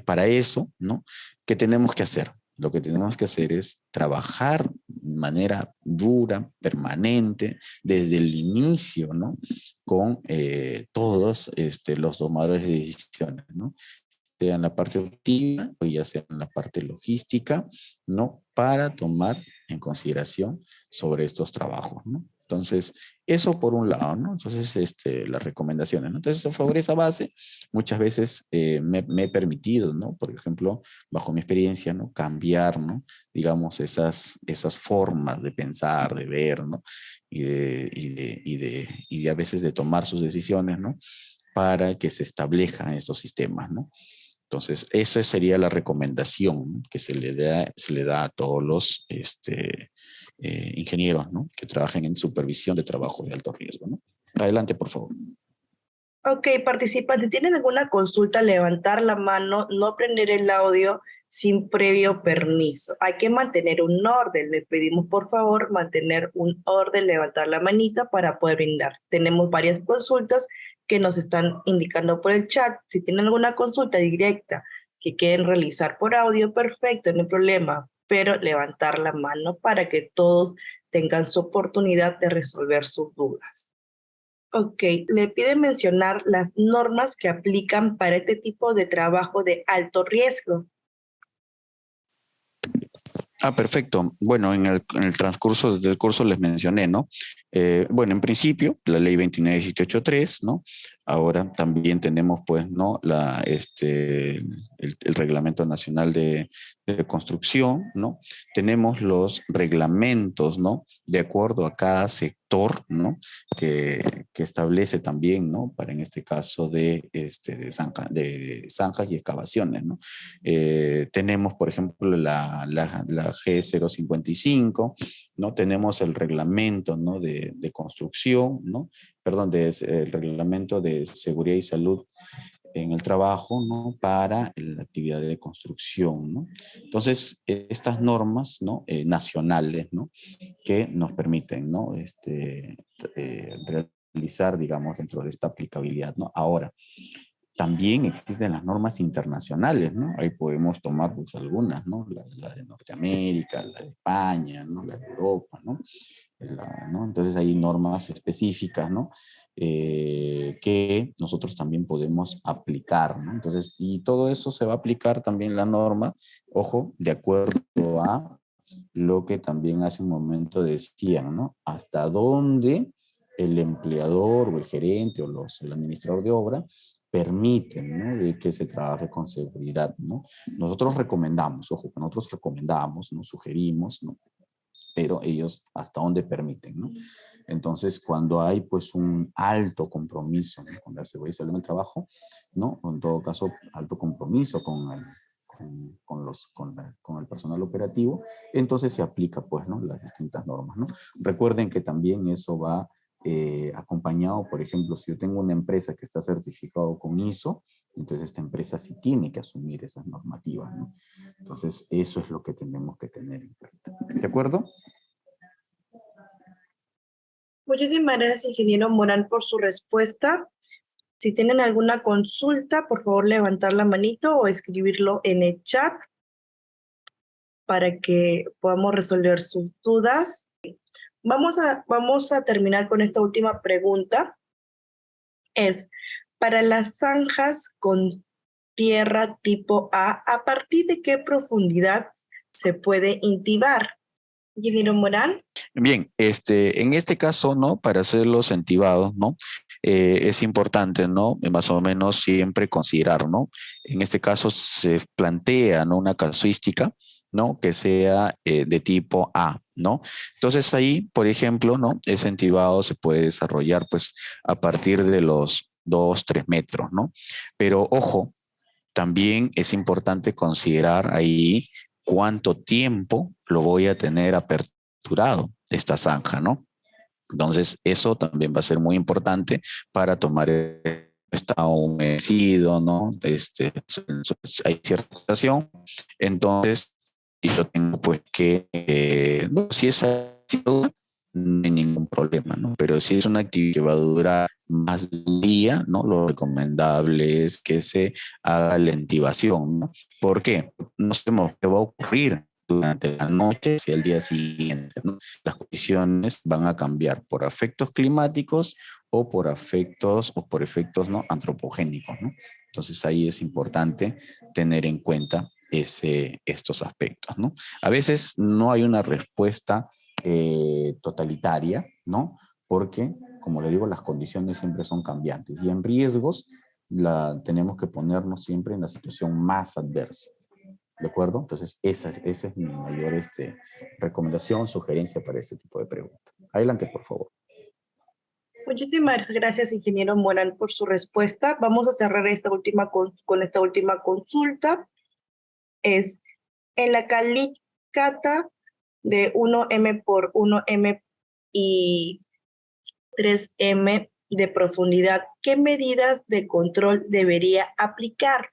para eso, ¿no? ¿Qué tenemos que hacer? Lo que tenemos que hacer es trabajar de manera dura, permanente, desde el inicio, ¿no? Con todos los tomadores de decisiones, ¿no? Sea en la parte operativa o ya sea en la parte logística, ¿no? Para tomar en consideración sobre estos trabajos, ¿no? Entonces, eso por un lado, ¿no? Entonces, las recomendaciones, ¿no? Entonces, sobre esa base, muchas veces me he permitido, ¿no? Por ejemplo, bajo mi experiencia, ¿no? Cambiar, ¿no? Digamos, esas formas de pensar, de ver, ¿no? Y a veces de tomar sus decisiones, ¿no? Para que se establezcan esos sistemas, ¿no? Entonces, esa sería la recomendación que se le da a todos los ingenieros, ¿no? Que trabajen en supervisión de trabajo de alto riesgo, ¿no? Adelante, por favor. Ok, participante, ¿tienen alguna consulta? Levantar la mano, no prender el audio sin previo permiso. Hay que mantener un orden. Le pedimos, por favor, mantener un orden, levantar la manita para poder brindar. Tenemos varias consultas que nos están indicando por el chat. Si tienen alguna consulta directa que quieren realizar por audio, perfecto, no hay problema, pero levantar la mano para que todos tengan su oportunidad de resolver sus dudas. Ok, le pide mencionar las normas que aplican para este tipo de trabajo de alto riesgo. Ah, perfecto. Bueno, en el transcurso del curso les mencioné, ¿no? Bueno, en principio, la ley 29.183, ¿no? Ahora también tenemos, pues, ¿no? El Reglamento Nacional de Construcción, ¿no? Tenemos los reglamentos, ¿no? De acuerdo a cada sector, ¿no? Que establece también, ¿no? Para en este caso de zanjas y excavaciones, ¿no? Tenemos, por ejemplo, la G055, ¿no? Tenemos el reglamento, ¿no? de construcción, ¿no? Perdón, el reglamento de seguridad y salud en el trabajo, ¿no? Para la actividad de construcción, ¿no? Entonces, estas normas, ¿no? Nacionales, ¿no? Que nos permiten, ¿no? Realizar, digamos, dentro de esta aplicabilidad, ¿no? Ahora, también existen las normas internacionales, ¿no? Ahí podemos tomar pues algunas, ¿no? La de Norteamérica, la de España, ¿no? La de Europa, ¿no? ¿No? Entonces hay normas específicas, ¿no? Que nosotros también podemos aplicar, ¿no? Entonces, y todo eso se va a aplicar también la norma, ojo, de acuerdo a lo que también hace un momento decían, ¿no? Hasta dónde el empleador o el gerente o el administrador de obra permiten, ¿no? De que se trabaje con seguridad, ¿no? Nosotros recomendamos, ojo, nosotros recomendamos, ¿no? Sugerimos, ¿no? Pero ellos hasta dónde permiten, ¿no? Entonces, cuando hay pues un alto compromiso, ¿no? Con la seguridad y salud en el trabajo, ¿no? En todo caso, alto compromiso con el personal operativo, entonces se aplica pues, ¿no? Las distintas normas, ¿no? Recuerden que también eso va acompañado, por ejemplo, si yo tengo una empresa que está certificado con ISO, entonces esta empresa sí tiene que asumir esas normativas, ¿no? Entonces, eso es lo que tenemos que tener en cuenta. ¿De acuerdo? Muchísimas gracias, ingeniero Morán, por su respuesta. Si tienen alguna consulta, por favor levantar la manito o escribirlo en el chat para que podamos resolver sus dudas. Vamos a terminar con esta última pregunta. Es, para las zanjas con tierra tipo ¿a partir de qué profundidad se puede intibar? Ingeniero Morán. Bien, en este caso, ¿no? Para hacer los entibados, ¿no? Es importante, ¿no? Más o menos siempre considerar, ¿no? En este caso se plantea, ¿no? Una casuística, ¿no? Que sea de tipo A, ¿no? Entonces ahí, por ejemplo, ¿no? Ese entibado se puede desarrollar, pues, a partir de los 2, 3 metros, ¿no? Pero ojo, también es importante considerar ahí cuánto tiempo lo voy a tener aperturado esta zanja, ¿no? Entonces, eso también va a ser muy importante para tomar está humedecido, ¿no? Hay cierta estación. Entonces, yo tengo pues que, no, si es así, no hay ningún problema, ¿no? Pero si es una actividad que va a durar más de un día, ¿no? Lo recomendable es que se haga la intubación, ¿no? ¿Por qué? No sabemos qué va a ocurrir durante la noche y el día siguiente, ¿no? Las condiciones van a cambiar por efectos climáticos o por efectos ¿no? antropogénicos, ¿no? Entonces ahí es importante tener en cuenta estos aspectos, ¿no? A veces no hay una respuesta totalitaria, ¿no? Porque, como le digo, las condiciones siempre son cambiantes y en riesgos tenemos que ponernos siempre en la situación más adversa. ¿De acuerdo? Entonces, esa es mi mayor recomendación, sugerencia para este tipo de preguntas. Adelante, por favor. Muchísimas gracias, ingeniero Morán, por su respuesta. Vamos a cerrar con esta última consulta. Es, en la calicata de 1M por 1M y 3M de profundidad, ¿qué medidas de control debería aplicar?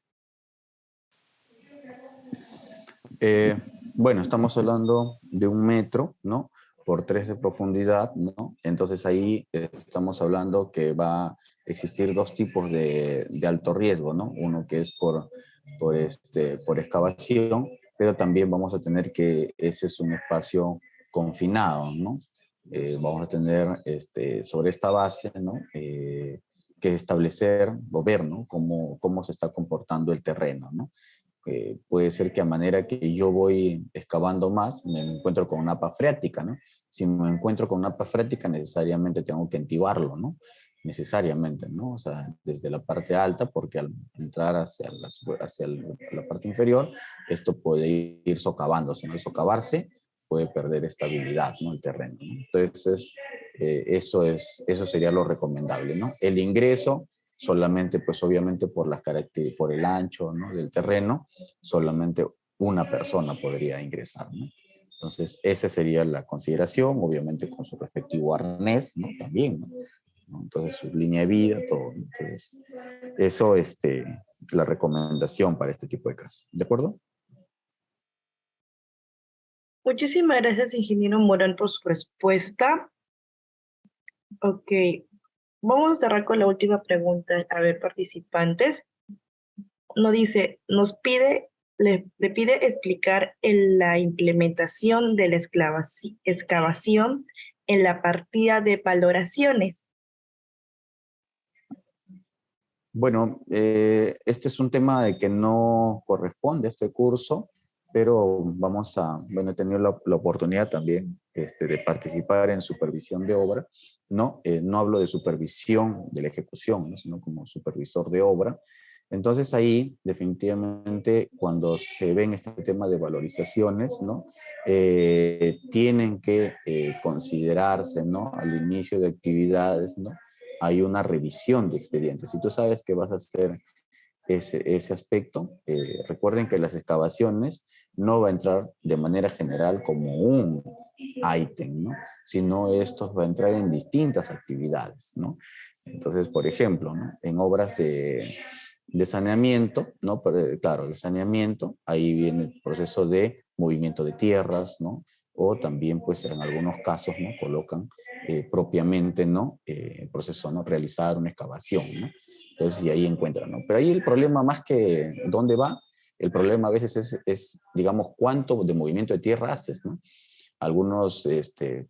Bueno, estamos hablando de 1 metro, ¿no? Por 3 de profundidad, ¿no? Entonces ahí estamos hablando que va a existir dos tipos de alto riesgo, ¿no? Uno que es por excavación, pero también vamos a tener que ese es un espacio confinado, ¿no? Vamos a tener sobre esta base, ¿no? Que establecer o ver, ¿no? Cómo se está comportando el terreno, ¿no? Puede ser que a manera que yo voy excavando más, me encuentro con una napa freática, ¿no? Si me encuentro con una napa freática, necesariamente tengo que entibarlo, ¿no? Necesariamente, ¿no? O sea, desde la parte alta, porque al entrar hacia la parte inferior, esto puede ir socavándose, ¿no? Al socavarse, puede perder estabilidad, ¿no? El terreno, ¿no? Entonces, eso sería lo recomendable, ¿no? El ingreso solamente, pues obviamente por las características, por el ancho, ¿no? Del terreno, solamente una persona podría ingresar, ¿no? Entonces, esa sería la consideración, obviamente con su respectivo arnés, ¿no? También, ¿no? Entonces, su línea de vida, todo, ¿no? Entonces, eso, la recomendación para este tipo de casos, ¿de acuerdo? Muchísimas gracias, ingeniero Morán, por su respuesta. Ok, vamos a cerrar con la última pregunta. A ver, participantes. nos dice, le pide explicar la implementación de la excavación en la partida de valoraciones. Bueno, este es un tema de que no corresponde a este curso, pero bueno, he tenido la oportunidad también de participar en supervisión de obra, ¿no? No hablo de supervisión de la ejecución, ¿no? Sino como supervisor de obra. Entonces ahí, definitivamente, cuando se ven este tema de valorizaciones, ¿no? Tienen que considerarse, ¿no? Al inicio de actividades, ¿no? Hay una revisión de expedientes. Si tú sabes que vas a hacer ese aspecto, recuerden que las excavaciones no va a entrar de manera general como un ítem, ¿no? Sino esto va a entrar en distintas actividades, ¿no? Entonces, por ejemplo, ¿no? En obras de saneamiento, ¿no? Pero, claro, el saneamiento, ahí viene el proceso de movimiento de tierras, ¿no? O también, pues, en algunos casos, ¿no? Colocan propiamente, ¿no? El proceso, ¿no? Realizar una excavación, ¿no? Entonces, y ahí encuentran, ¿no? Pero ahí el problema más que dónde va, el problema a veces digamos, cuánto de movimiento de tierra haces, ¿no? Algunos,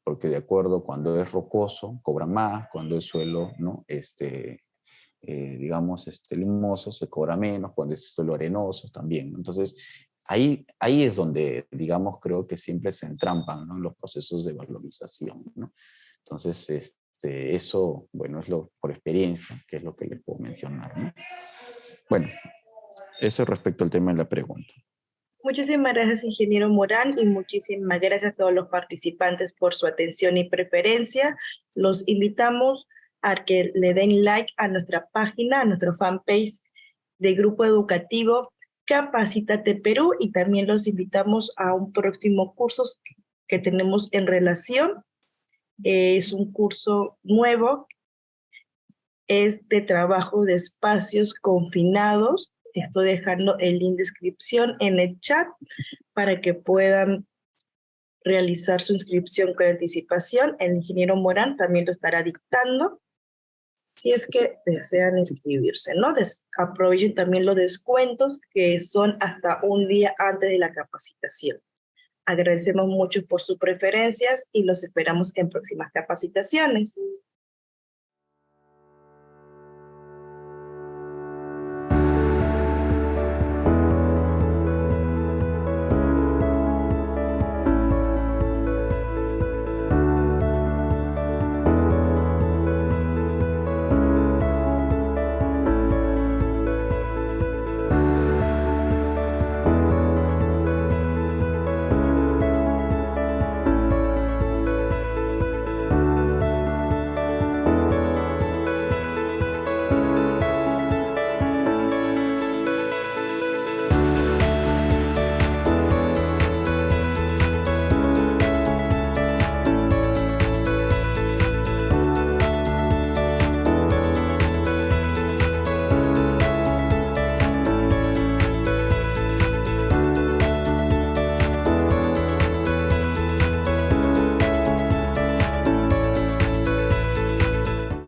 porque de acuerdo, cuando es rocoso, cobran más, cuando es suelo, ¿no? Digamos, limoso, se cobra menos, cuando es suelo arenoso también, ¿no? Entonces, ahí es donde, digamos, creo que siempre se entrampan, ¿no? Los procesos de valorización, ¿no? Entonces, eso, bueno, por experiencia, que es lo que les puedo mencionar, ¿no? Bueno, eso respecto al tema de la pregunta. Muchísimas gracias, ingeniero Morán, y muchísimas gracias a todos los participantes por su atención y preferencia. Los invitamos a que le den like a nuestra página, a nuestro fanpage de Grupo Educativo Capacítate Perú, y también los invitamos a un próximo curso que tenemos en relación. Es un curso nuevo, es de trabajo de espacios confinados. Estoy dejando el link de inscripción en el chat para que puedan realizar su inscripción con anticipación. El ingeniero Morán también lo estará dictando si es que desean inscribirse, ¿no? Aprovechen también los descuentos, que son hasta un día antes de la capacitación. Agradecemos mucho por sus preferencias y los esperamos en próximas capacitaciones.